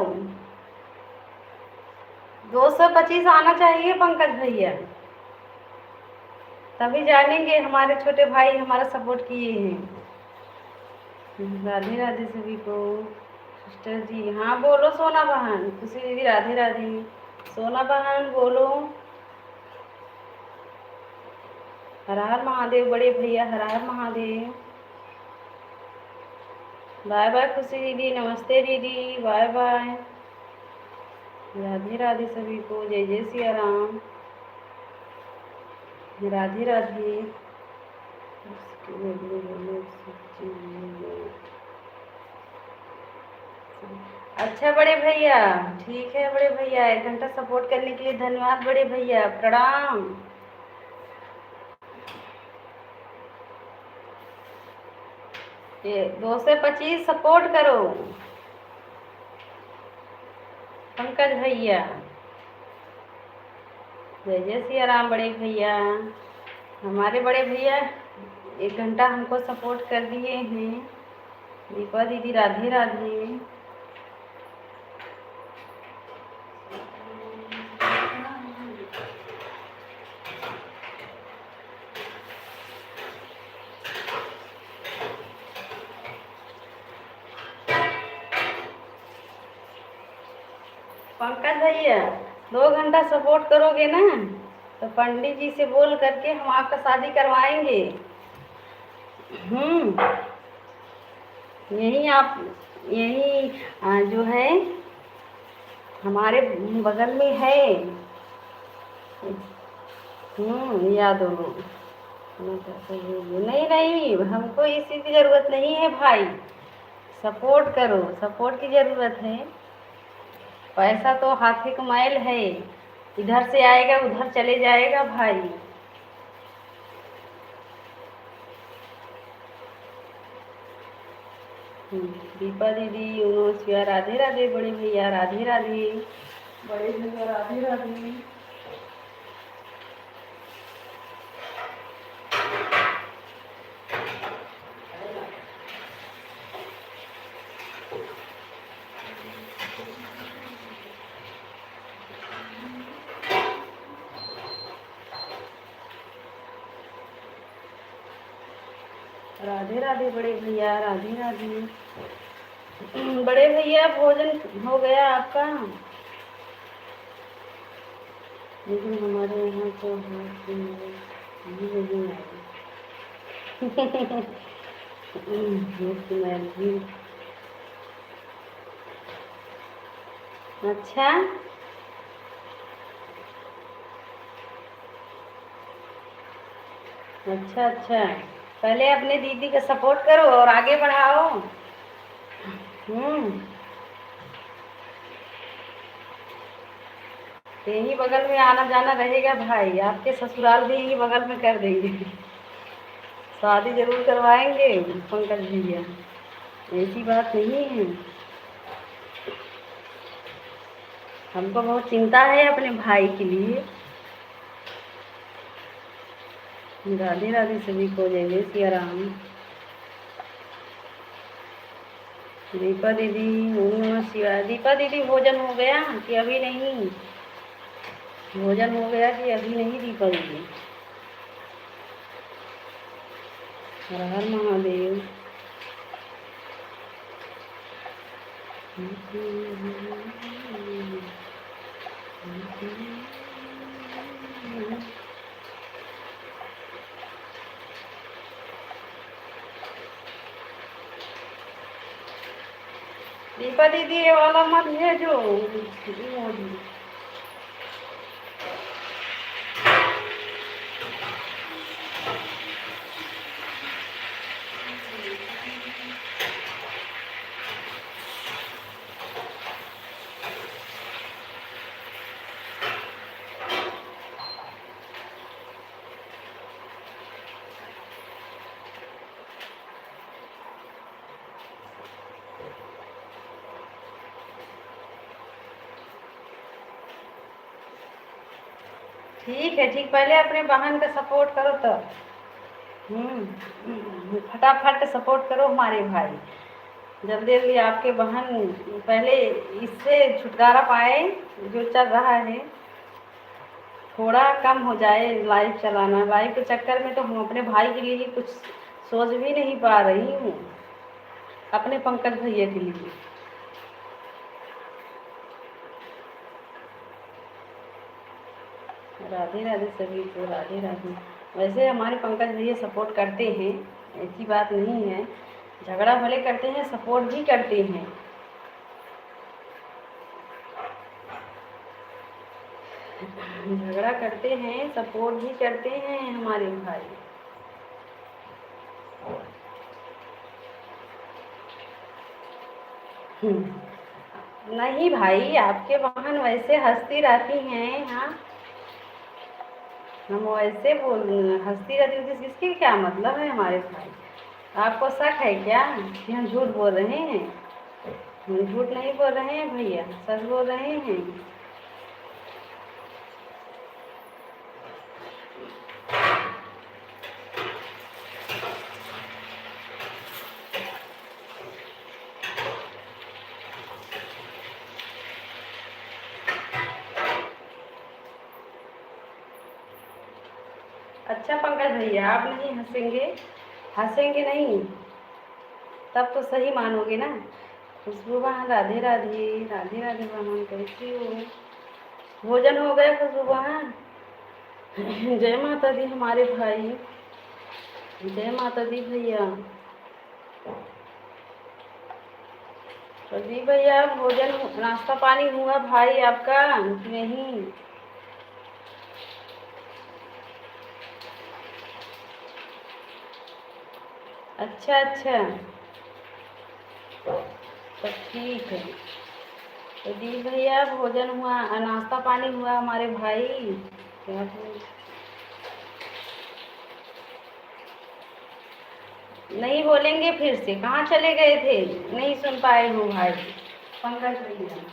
225 आना चाहिए पंकज भैया। तभी जानेंगे हमारे छोटे भाई हमारा सपोर्ट किए हैं। राधे राधे सभी को। सिस्टर जी हाँ बोलो सोना बहन, खुशी दीदी राधे राधे। सोना बहन बोलो। हर हर महादेव बड़े भैया, हर हर महादेव। बाय बाय खुशी दीदी, नमस्ते दीदी, बाय बाय। राधे राधे सभी को, जय जय सिया राम, राधे राधे। अच्छा बड़े भैया, ठीक है बड़े भैया, 1 घंटा सपोर्ट करने के लिए धन्यवाद बड़े भैया, प्रणाम। ये 2 से 25 सपोर्ट करो पंकज भैया। जय जय सिया राम बड़े भैया। हमारे बड़े भैया 1 घंटा हमको सपोर्ट कर दिए हैं। दीपा दीदी राधे राधे। पंकज भैया 2 घंटा सपोर्ट करोगे ना तो पंडित जी से बोल करके हम आपका शादी करवाएंगे। यही आप यही जो है हमारे बगल में है। याद हो। नहीं नहीं हमको इसी की ज़रूरत नहीं है भाई, सपोर्ट करो, सपोर्ट की ज़रूरत है। पैसा तो हाथ के मैल है, इधर से आएगा उधर चले जाएगा भाई। दीपा दीदी नमस्कार, राधे राधे बड़े भैया, राधे राधे बड़े भैया, राधे राधे। राधे राधे बड़े भैया, राधे राधे। बड़े भैया भोजन हो गया आपका? लेकिन हमारे यहाँ तो अच्छा अच्छा अच्छा, पहले अपने दीदी का सपोर्ट करो और आगे बढ़ाओ। यही बगल में आना जाना रहेगा भाई, आपके ससुराल भी यही बगल में कर देंगे। शादी जरूर करवाएंगे पंकज भैया, ऐसी बात नहीं है। हमको बहुत चिंता है अपने भाई के लिए। राधे राधे सभी को, जय जय सिया राम। दीपा दीदी ओम नमः शिवाय। दीपा दीदी भोजन हो गया कि अभी नहीं? भोजन हो गया कि अभी नहीं दीपा दीदी? हर हर महादेव। दीपा दीदी ये वाला मत भेजो। ठीक है ठीक, पहले अपने बहन का सपोर्ट करो तो फटाफट सपोर्ट करो हमारे भाई, जल्दी जल्दी आपके बहन पहले इससे छुटकारा पाए जो चल रहा है। थोड़ा कम हो जाए लाइव चलाना। लाइव के चक्कर में तो हम अपने भाई के लिए कुछ सोच भी नहीं पा रही हूँ, अपने पंकज भैया के लिए। राधे राधे सभी को, राधे राधे। वैसे हमारे पंकज भैया सपोर्ट करते हैं, ऐसी बात नहीं है। झगड़ा भले करते हैं, सपोर्ट भी करते हैं। झगड़ा करते हैं, सपोर्ट भी करते हैं हमारे भाई। नहीं भाई, आपके बहन वैसे हंसती रहती हैं। हाँ, हम वैसे बोल हंसती रहती हूँ, इसकी क्या मतलब है हमारे भाई? आपको शक है क्या कि हम झूठ बोल रहे हैं? हम झूठ नहीं बोल रहे हैं भैया, सच बोल रहे हैं। अच्छा पंकज भैया, आप नहीं हंसेंगे? हंसेंगे नहीं, तब तो सही मानोगे ना। खुशबू बहन राधे राधे, राधे राधे बहन, कैसी हो? भोजन हो गया खुशबू बहन? जय माता दी हमारे भाई, जय माता दी भैया। प्रदीप भैया, भोजन नाश्ता पानी हुआ भाई आपका कि नहीं? अच्छा अच्छा, तो ठीक है। प्रदीप भैया, भोजन हुआ, नाश्ता पानी हुआ हमारे भाई? क्या बोल, नहीं बोलेंगे फिर से? कहाँ चले गए थे, नहीं सुन पाए हो भाई पंकज भैया?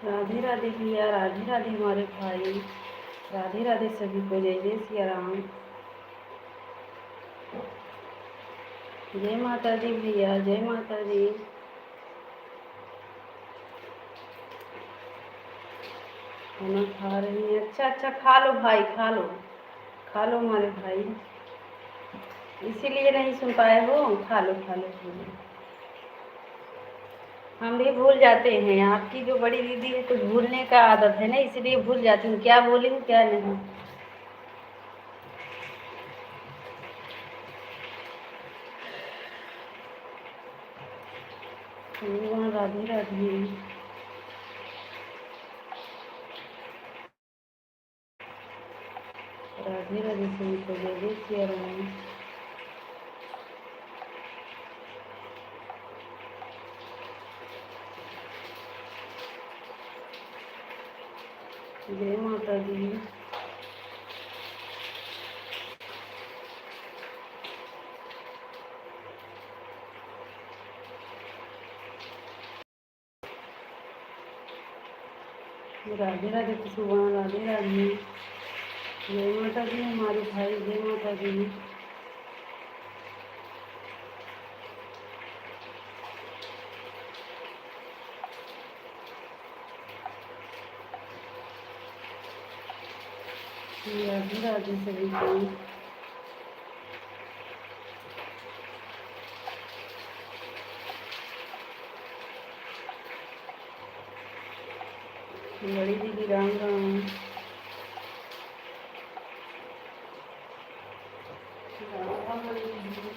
राधे राधे भैया, राधे राधे हमारे भाई, राधे राधे सभी को, जय जय सिया राम। जय माता दी भैया, जय माता दी। खाना खा रही हैं? अच्छा अच्छा, खा लो भाई, खा लो, खा लो हमारे भाई, इसीलिए नहीं सुन पाए हो। खा लो खा लो खा लो। हम भी भूल जाते हैं, आपकी जो बड़ी दीदी है कुछ भूलने का आदत है ना, इसलिए भूल जाती हूँ क्या बोली हूँ क्या नहीं। वहाँ राधे राधे, राधे राधे सभी को, जय जय सिया राम। जय माता दी। राधे राधे खुशबू, राधे राधे। जय माता दी हमारे भाई, जय माता दी। राधे राधे सभी को। बड़ी दीदी राम राम। राम राम बड़ी दीदी।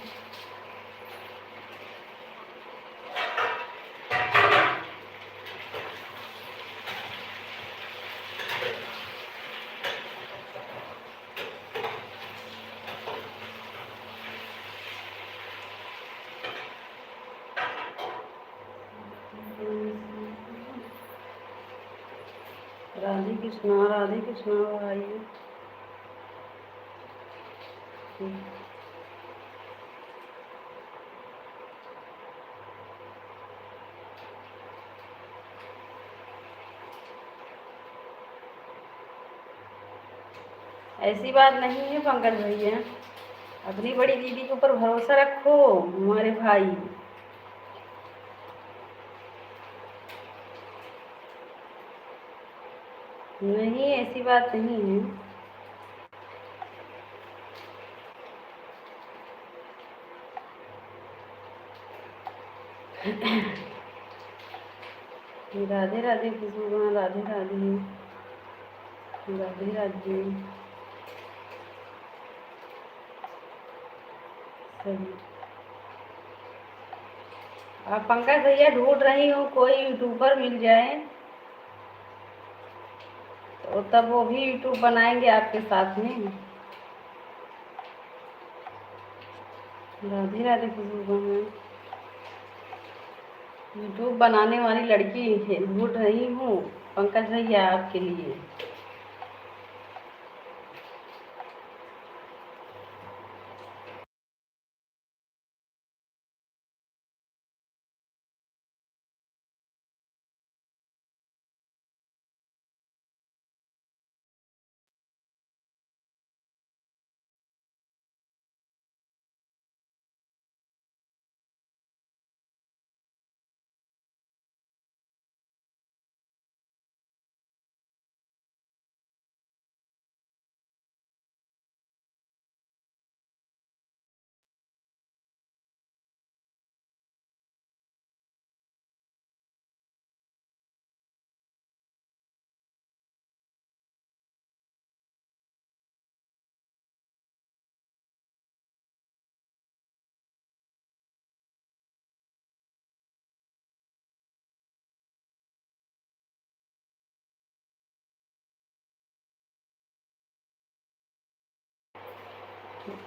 राधे कृष्णा, राधे कृष्णा भाई। ऐसी बात नहीं है पंकज भैया, अपनी बड़ी दीदी के ऊपर भरोसा रखो हमारे भाई। नहीं, ऐसी बात नहीं है। राधे राधे खुशबू, राधे राधे, राधे राधे सभी। आप पंकज भैया ढूंढ रही हूँ कोई यूट्यूबर मिल जाए तो तब वो भी यूट्यूब बनाएंगे आपके साथ में। राधे राधे खुशबू बहन, यूट्यूब बनाने वाली लड़की ढूंढ रही हूँ पंकज भैया आपके लिए।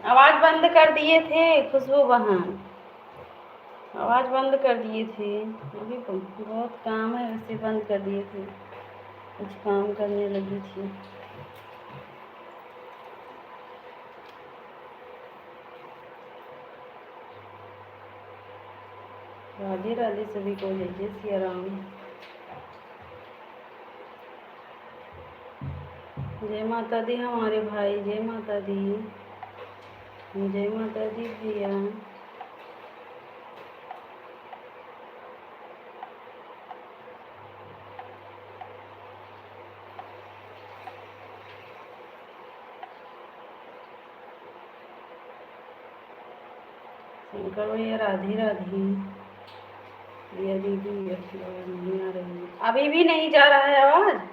आवाज बंद कर दिए थे खुशबू बहन, आवाज बंद कर दिए थे। अभी बहुत काम है वैसे बंद कर दिए थे, कुछ काम करने लगी थी। राधे राधे सभी को, जय जय सिया राम। जय माता दी हमारे भाई, जय माता दी, जय माता दी भैया। शंकर भैया राधे राधे। भैया दीदी नहीं आ रही, अभी भी नहीं जा रहा है आवाज।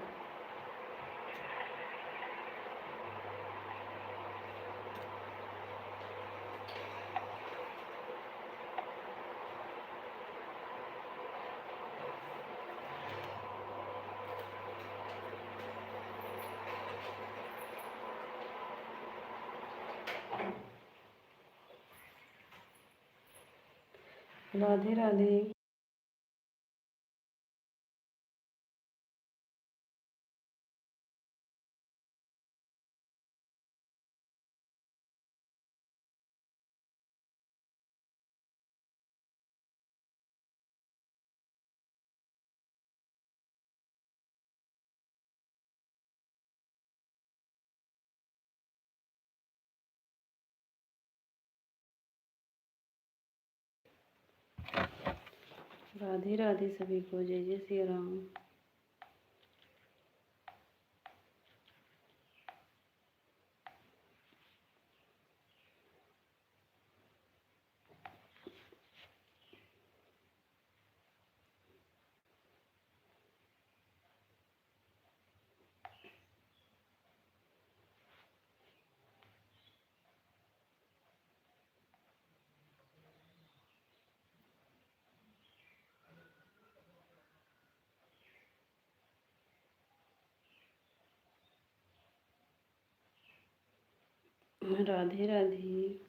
राधे राधे। राधे राधे सभी को, जय जय सिया राम। राधे राधे।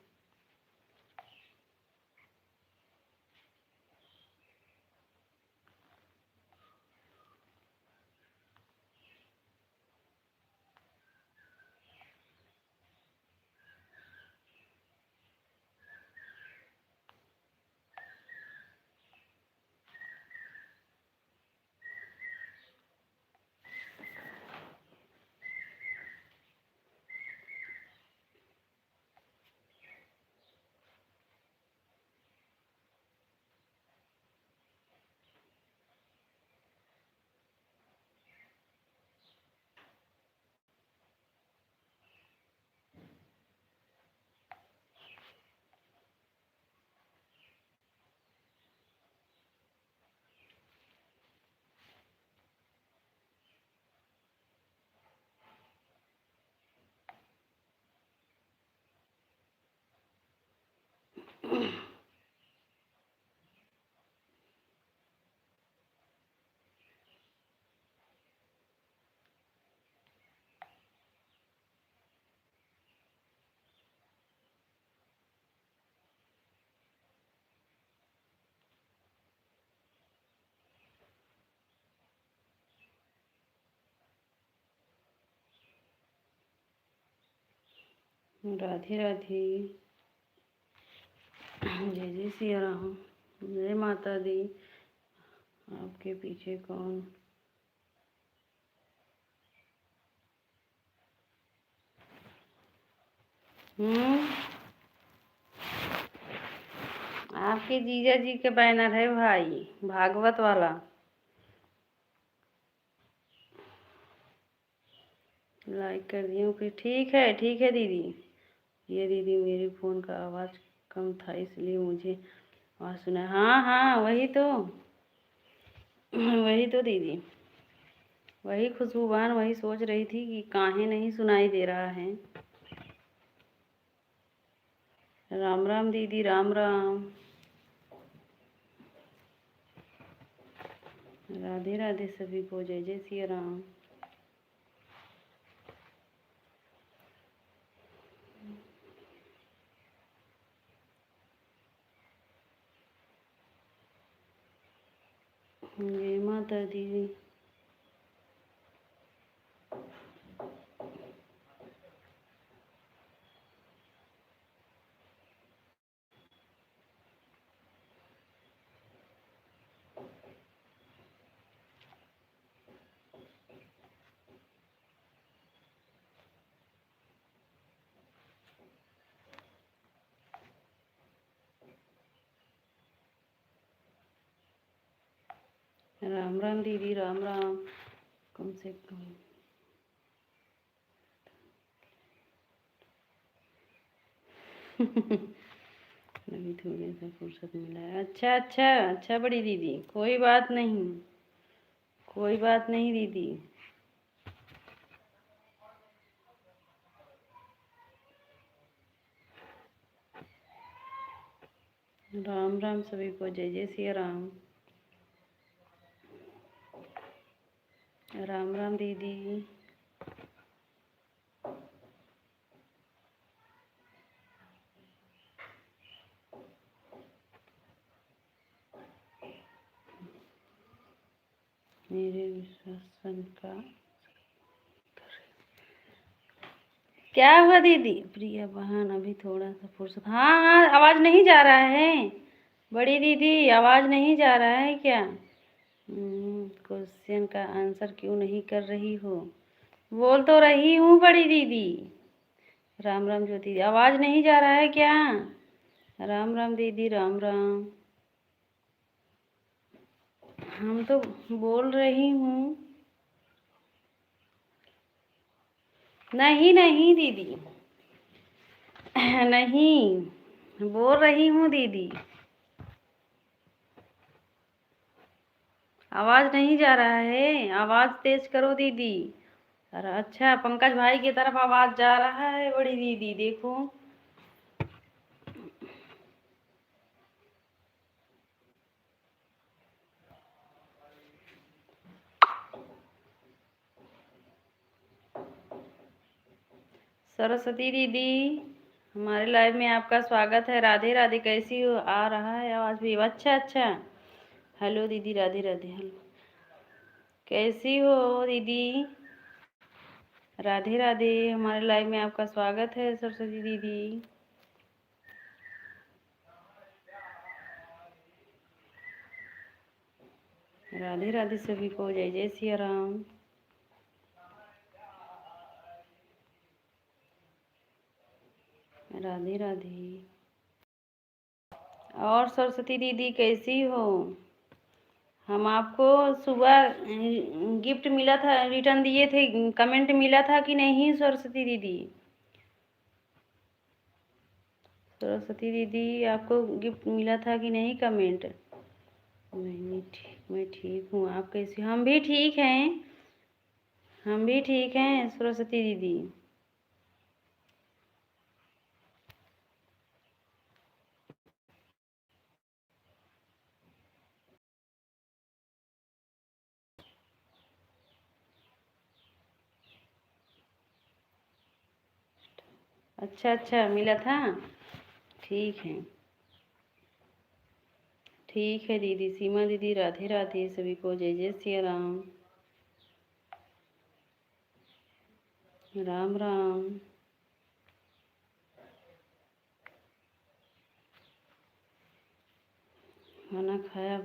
राधे राधे। जय जय सिया राम। जय माता दी। आपके पीछे कौन? आपके जीजा जी के बैनर है भाई, भागवत वाला। लाइक कर दिया फिर। ठीक है दीदी। ये दीदी मेरे फ़ोन का आवाज़ कम था इसलिए मुझे आवाज़ सुना। हाँ हाँ वही तो वही तो दीदी, वही खुशबूबान वही सोच रही थी कि काहे नहीं सुनाई दे रहा है। राम राम दीदी, राम राम। राधे राधे सभी को। जय जय सिया राम। जय माता दी। राम राम दीदी, राम राम। कम से कम अभी थोड़ी सा फुर्सत मिला है। अच्छा अच्छा अच्छा बड़ी दीदी, कोई बात नहीं, कोई बात नहीं दीदी। राम राम सभी को। जय जय सिया राम। राम राम दीदी। मेरे विश्वासन का क्या हुआ दीदी? प्रिया बहन अभी थोड़ा सा फुर्सत। हाँ हाँ आवाज़ नहीं जा रहा है बड़ी दीदी, आवाज़ नहीं जा रहा है क्या? क्वेश्चन का आंसर क्यों नहीं कर रही हो? बोल तो रही हूँ बड़ी दीदी। राम राम ज्योति दीदी, आवाज़ नहीं जा रहा है क्या? राम राम दीदी, राम राम। हम तो बोल रही हूँ। नहीं नहीं दीदी, नहीं बोल रही हूँ दीदी, आवाज़ नहीं जा रहा है। आवाज़ तेज करो दीदी। अरे अच्छा, पंकज भाई की तरफ आवाज़ जा रहा है बड़ी दीदी, देखो। सरस्वती दीदी, हमारे लाइव में आपका स्वागत है। राधे राधे, कैसी हो? आ रहा है आवाज़ भी। अच्छा अच्छा। हेलो दीदी, राधे राधे। हेलो, कैसी हो दीदी? राधे राधे, हमारे लाइव में आपका स्वागत है सरस्वती दीदी। राधे राधे सभी को। जय जय सिया राम। राधे राधे। और सरस्वती दीदी कैसी हो? हम आपको सुबह गिफ्ट मिला था, रिटर्न दिए थे, कमेंट मिला था कि नहीं सरस्वती दीदी? सरस्वती दीदी आपको गिफ्ट मिला था कि नहीं कमेंट? मैं ठीक हूँ। आप कैसी? हम भी ठीक हैं, हम भी ठीक हैं सरस्वती दीदी। अच्छा अच्छा मिला था। ठीक है, ठीक है दीदी। सीमा दीदी, राधे राधे सभी को। जय जय सिया राम। राम राम। खाना खाया।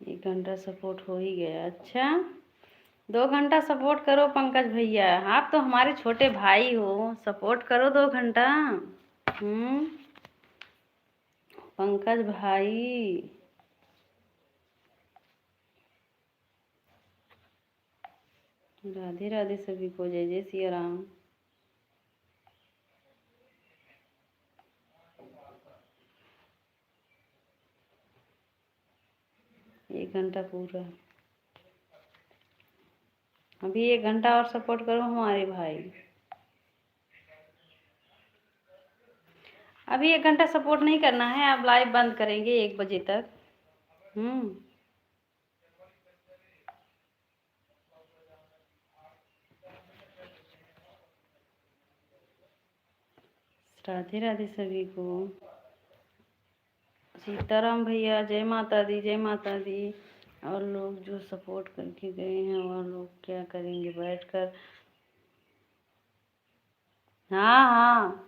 1 घंटा सपोर्ट हो ही गया। अच्छा, 2 घंटा सपोर्ट करो पंकज भैया, आप तो हमारे छोटे भाई हो, सपोर्ट करो 2 घंटा। पंकज भाई, राधे राधे सभी को, जय जय सिया राम। 1 घंटा पूरा, अभी 1 घंटा और सपोर्ट करो हमारे भाई। अभी 1 घंटा सपोर्ट नहीं करना है, अब लाइव बंद करेंगे 1 बजे तक। राधे राधे सभी को। सीताराम भैया, जय माता दी, जय माता दी। और लोग जो सपोर्ट करके गए हैं और लोग क्या करेंगे बैठकर। हाँ हाँ,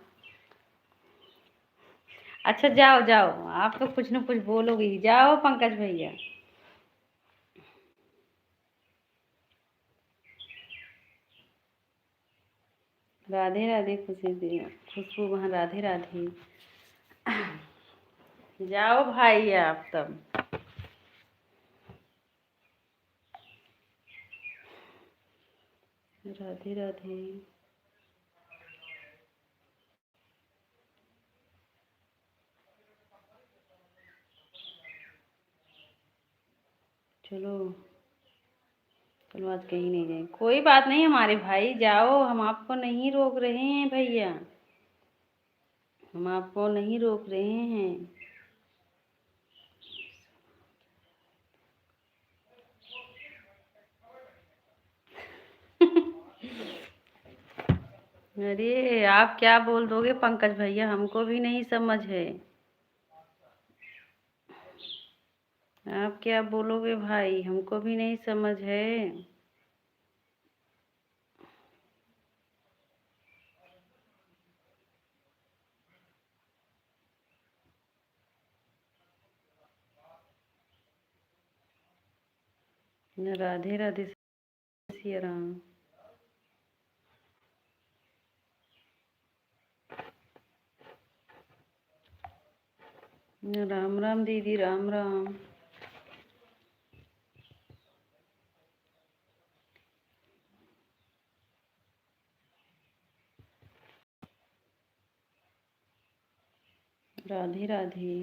अच्छा जाओ जाओ, आप तो कुछ न कुछ बोलोगे ही, जाओ पंकज भैया। राधे राधे खुशी दी, खुशबू वहाँ, राधे राधे। जाओ भाई आप तब। राधे राधे। चलो चलो, आज कहीं नहीं जाए, कोई बात नहीं हमारे भाई, जाओ, हम आपको नहीं रोक रहे हैं भैया, हम आपको नहीं रोक रहे हैं। अरे आप क्या बोल दोगे पंकज भैया, हमको भी नहीं समझ है, आप क्या बोलोगे भाई, हमको भी नहीं समझ है। राधे राधे सिया राम। राम राम दीदी, राम राम। राधे राधे।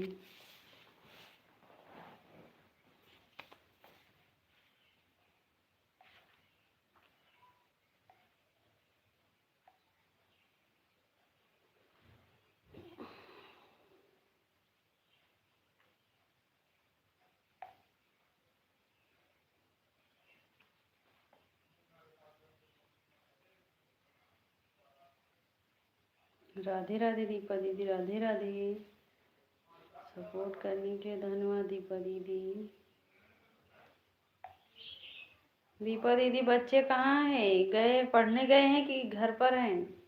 राधे राधे दीपा दीदी, राधे राधे। सपोर्ट करने के लिए धन्यवाद दीपा दीदी। दीपा दीदी, बच्चे कहाँ हैं, गए पढ़ने गए हैं कि घर पर हैं?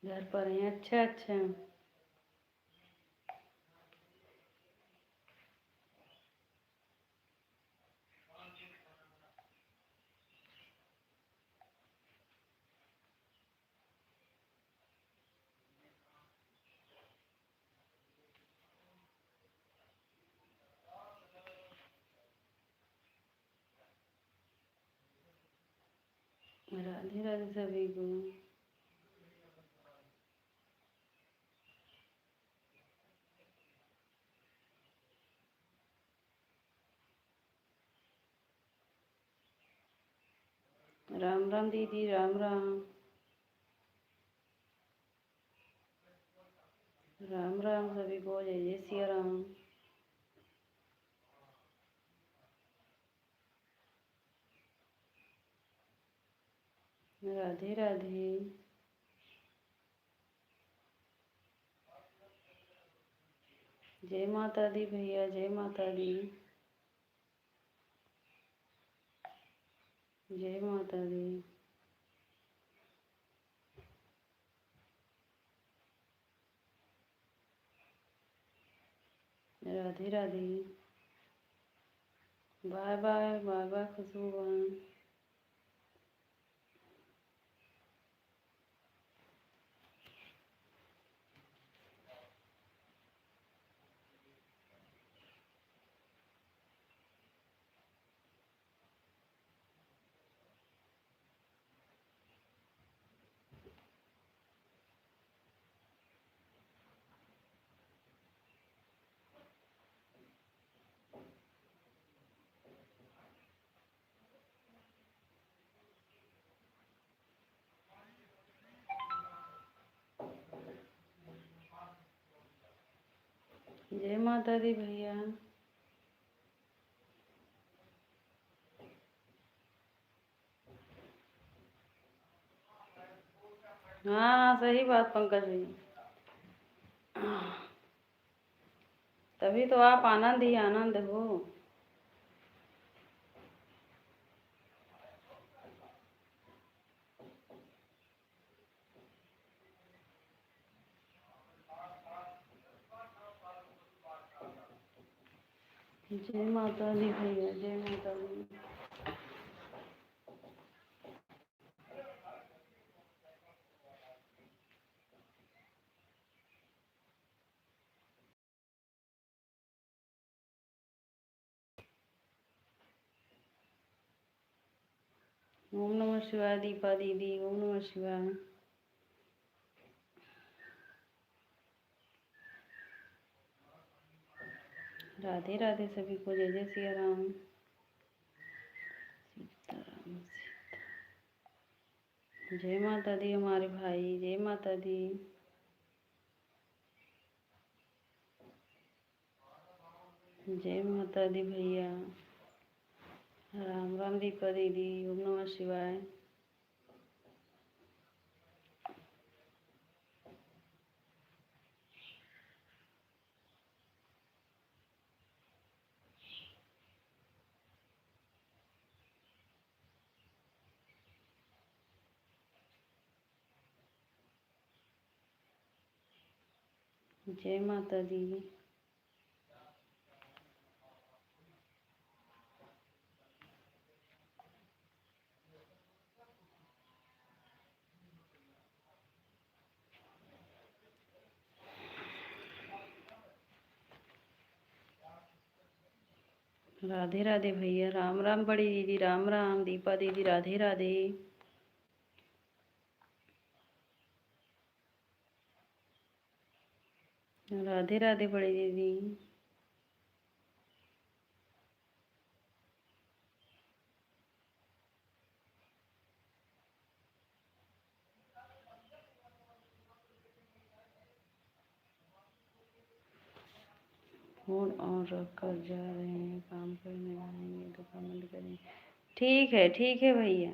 घर पर हैं, अच्छा अच्छा। राधे राधे सभी को। राम राम दीदी, राम राम। राम राम सभी को, जय जय सिया राम। राधे राधे। जय माता दी भैया, जय माता दी, जय माता दी। Radhe Radhe. Bye bye, bye bye Khushboo बहन। जय माता दी भैया। हाँ सही बात पंकज जी, तभी तो आप आनंद ही आनंद हो। जय माता दी भैया, जय माता दी। ओम नमः शिवाय दीपा दीदी, ओम नमः शिवाय। राधे राधे सभी को, जय जय सिया राम, सीताराम सीता। जय माता दी हमारे भाई, जय माता दी। जय माता दी भैया। राम राम दीपा दीदी, ओम नमः शिवाय। जय माता दी। राधे राधे भैया, राम राम बड़ी दीदी, राम राम दीपा दीदी, राधे राधे। राधे राधे बड़ी दीदी। फोन ऑन रख कर जा रहे हैं, काम करने आएंगे तो कमेंट करेंगे। ठीक है भैया।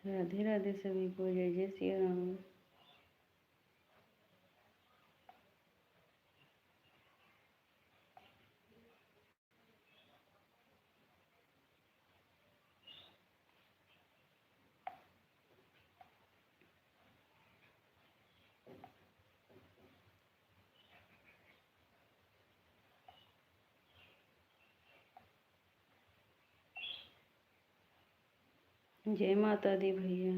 राधे राधे सभी को, जय जय सिया राम। जय माता दी भैया।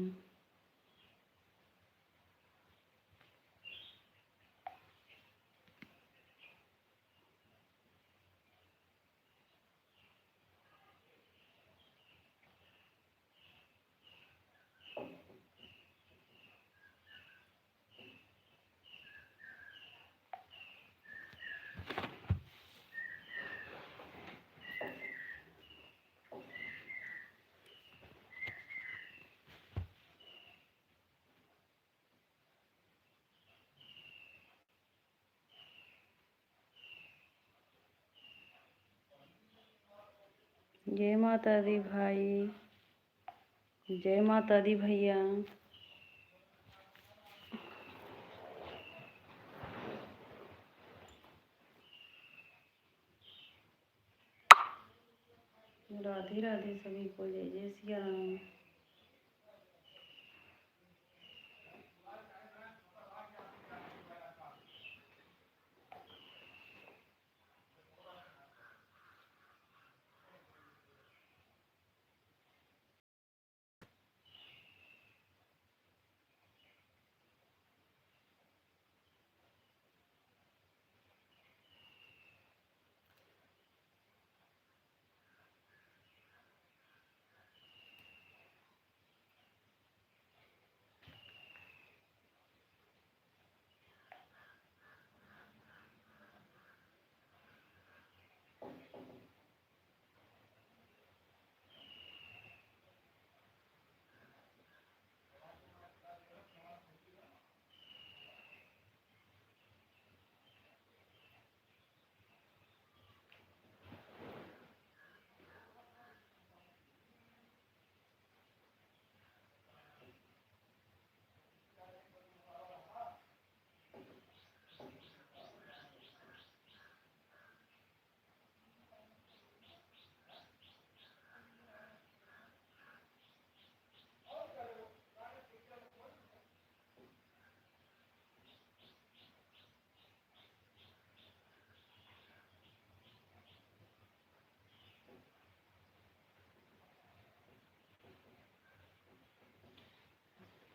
जय माता दी भाई, जय माता दी भैया। राधे राधे सभी को, जय जय सिया राम।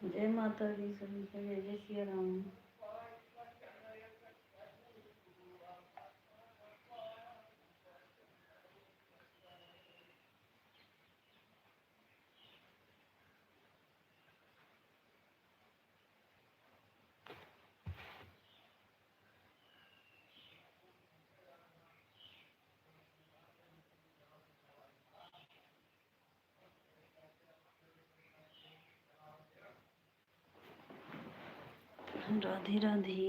जय माता दी सभी को, जय जय सिया राम। राधे राधे।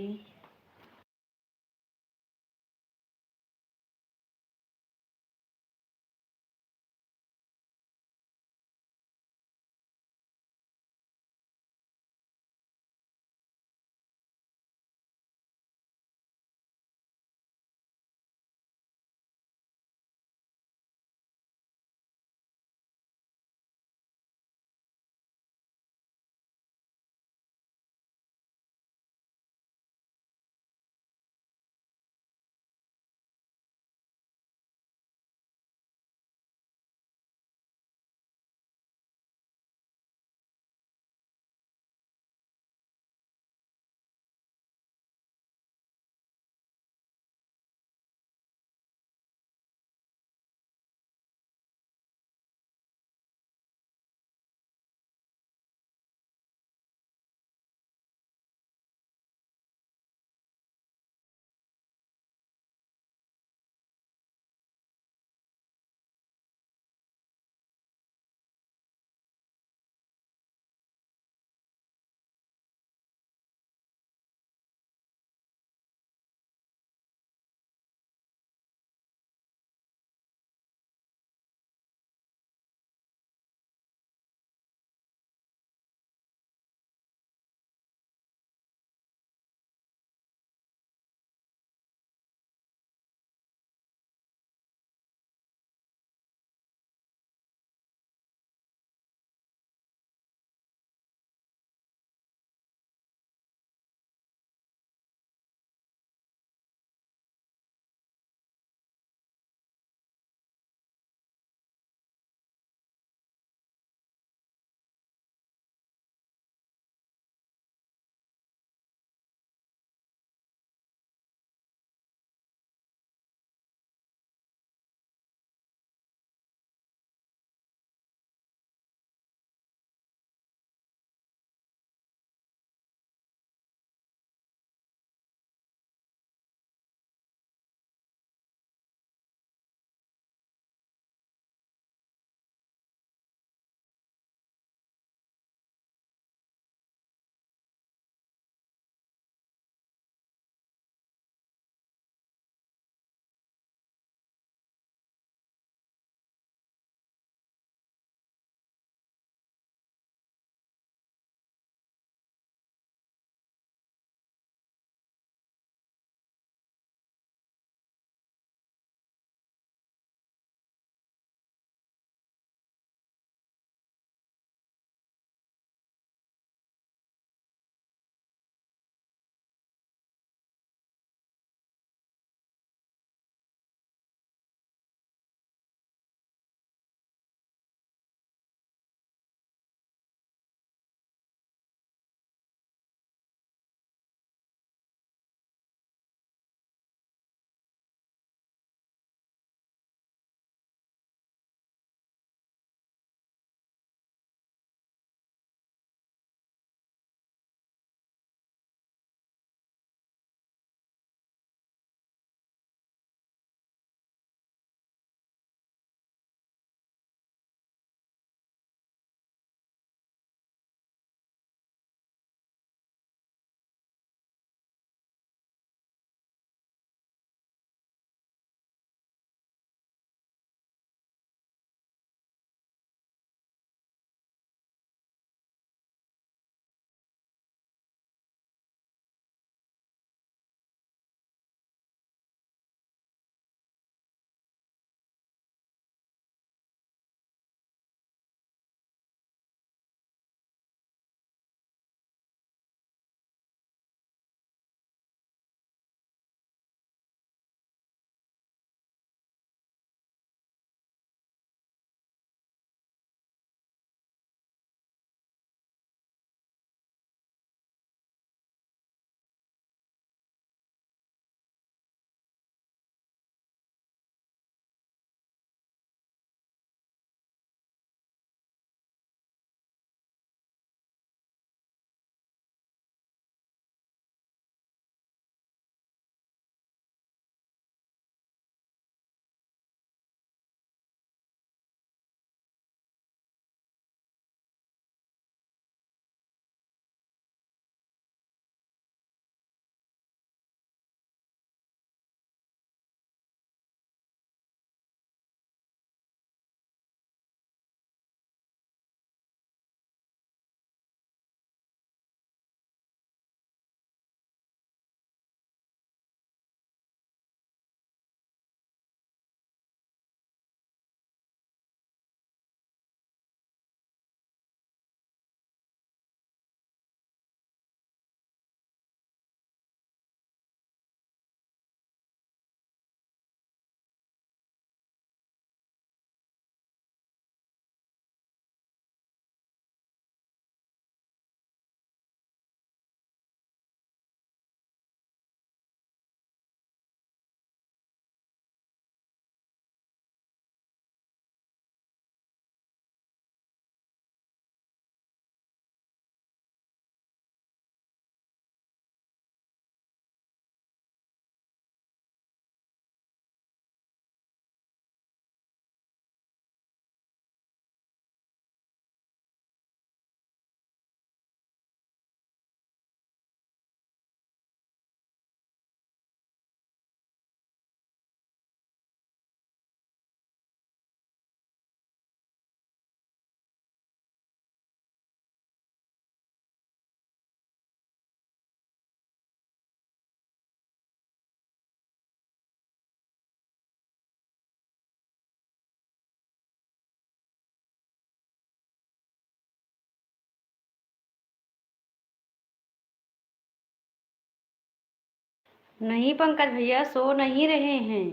नहीं पंकज भैया सो नहीं रहे हैं।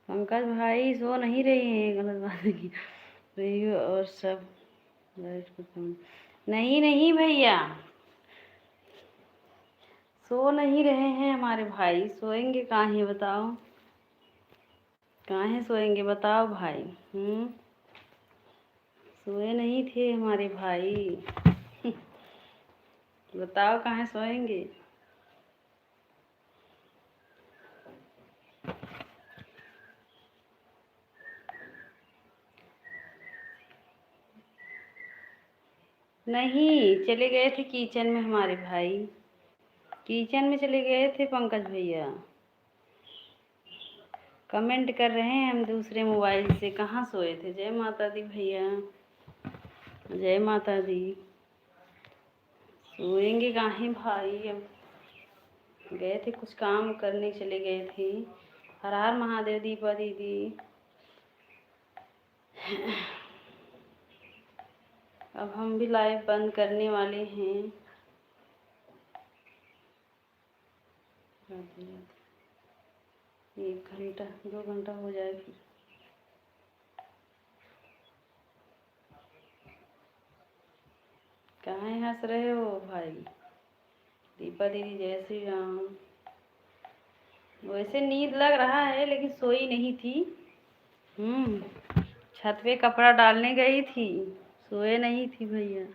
पंकज भाई सो नहीं रहे हैं, गलत बात की रही हो और सब लाइट को नहीं नहीं भैया सो नहीं रहे हैं हमारे भाई। सोएंगे कहाँ है बताओ, कहाँ है सोएंगे बताओ भाई। सोए नहीं थे हमारे भाई। बताओ कहाँ सोएंगे। नहीं चले गए थे किचन में हमारे भाई, किचन में चले गए थे पंकज भैया। कमेंट कर रहे हैं हम दूसरे मोबाइल से, कहाँ सोए थे। जय माता दी भैया, जय माता दी। सोएंगे कहाँ भाई, अब गए थे कुछ काम करने चले गए थे। हर हर महादेव दीपा दीदी। अब हम भी लाइव बंद करने वाले हैं। राधे राधे। 1 घंटा 2 घंटा हो जाए फिर। कहाँ हंस रहे हो भाई। दीपा दीदी जय श्री राम। वैसे नींद लग रहा है लेकिन सोई नहीं थी। छत पे कपड़ा डालने गई थी, सोए नहीं थी भैया।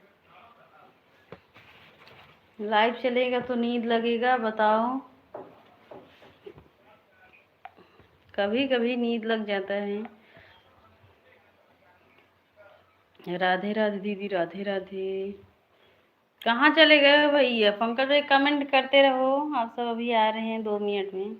लाइव चलेगा तो नींद लगेगा बताओ। कभी कभी नींद लग जाता है। राधे राधे दीदी, राधे राधे। कहाँ चले गए भैया। पंकज भाई कमेंट करते रहो, आप सब अभी आ रहे हैं 2 मिनट में।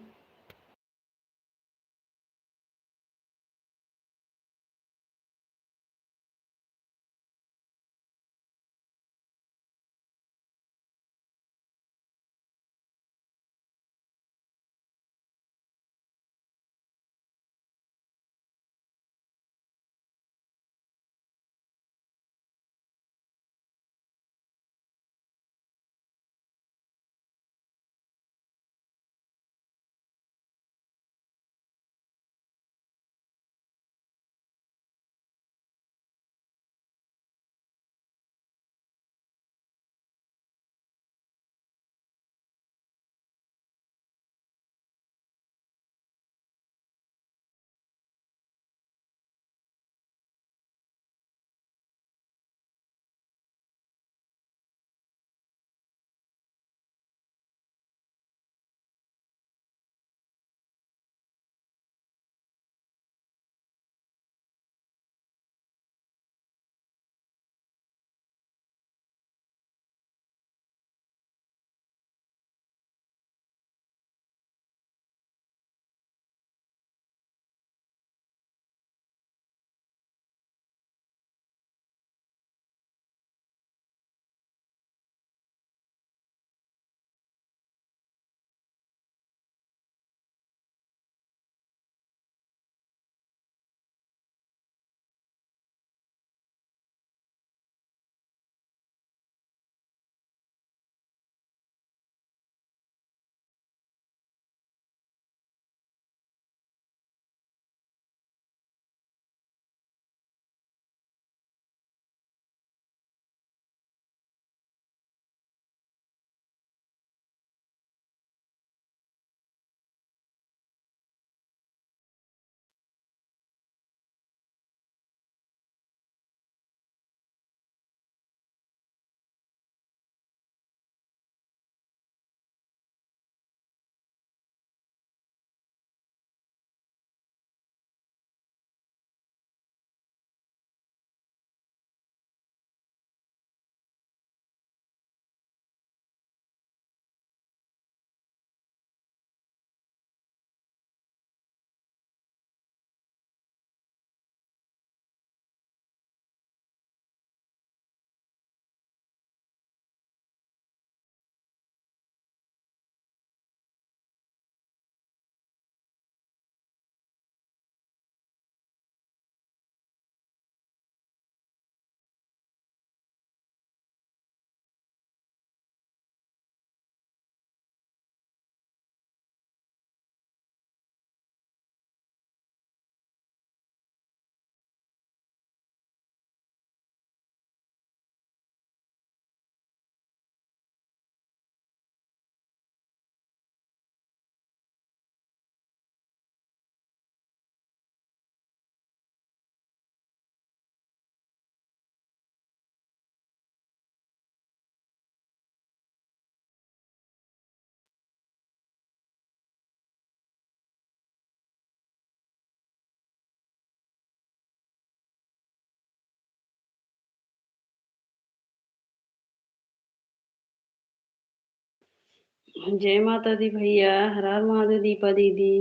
जय माता दी भैया, हर हर महादेव दीपा दीदी।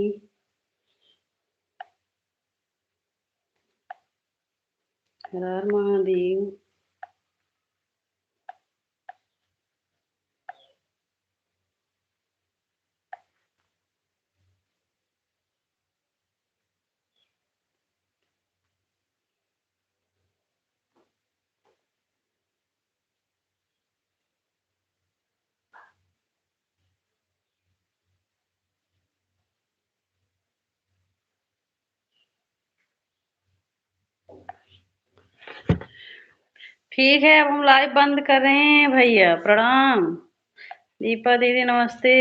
हर हर महादेव। ठीक है, अब हम लाइव बंद कर रहे हैं भैया। प्रणाम। दीपा दीदी नमस्ते।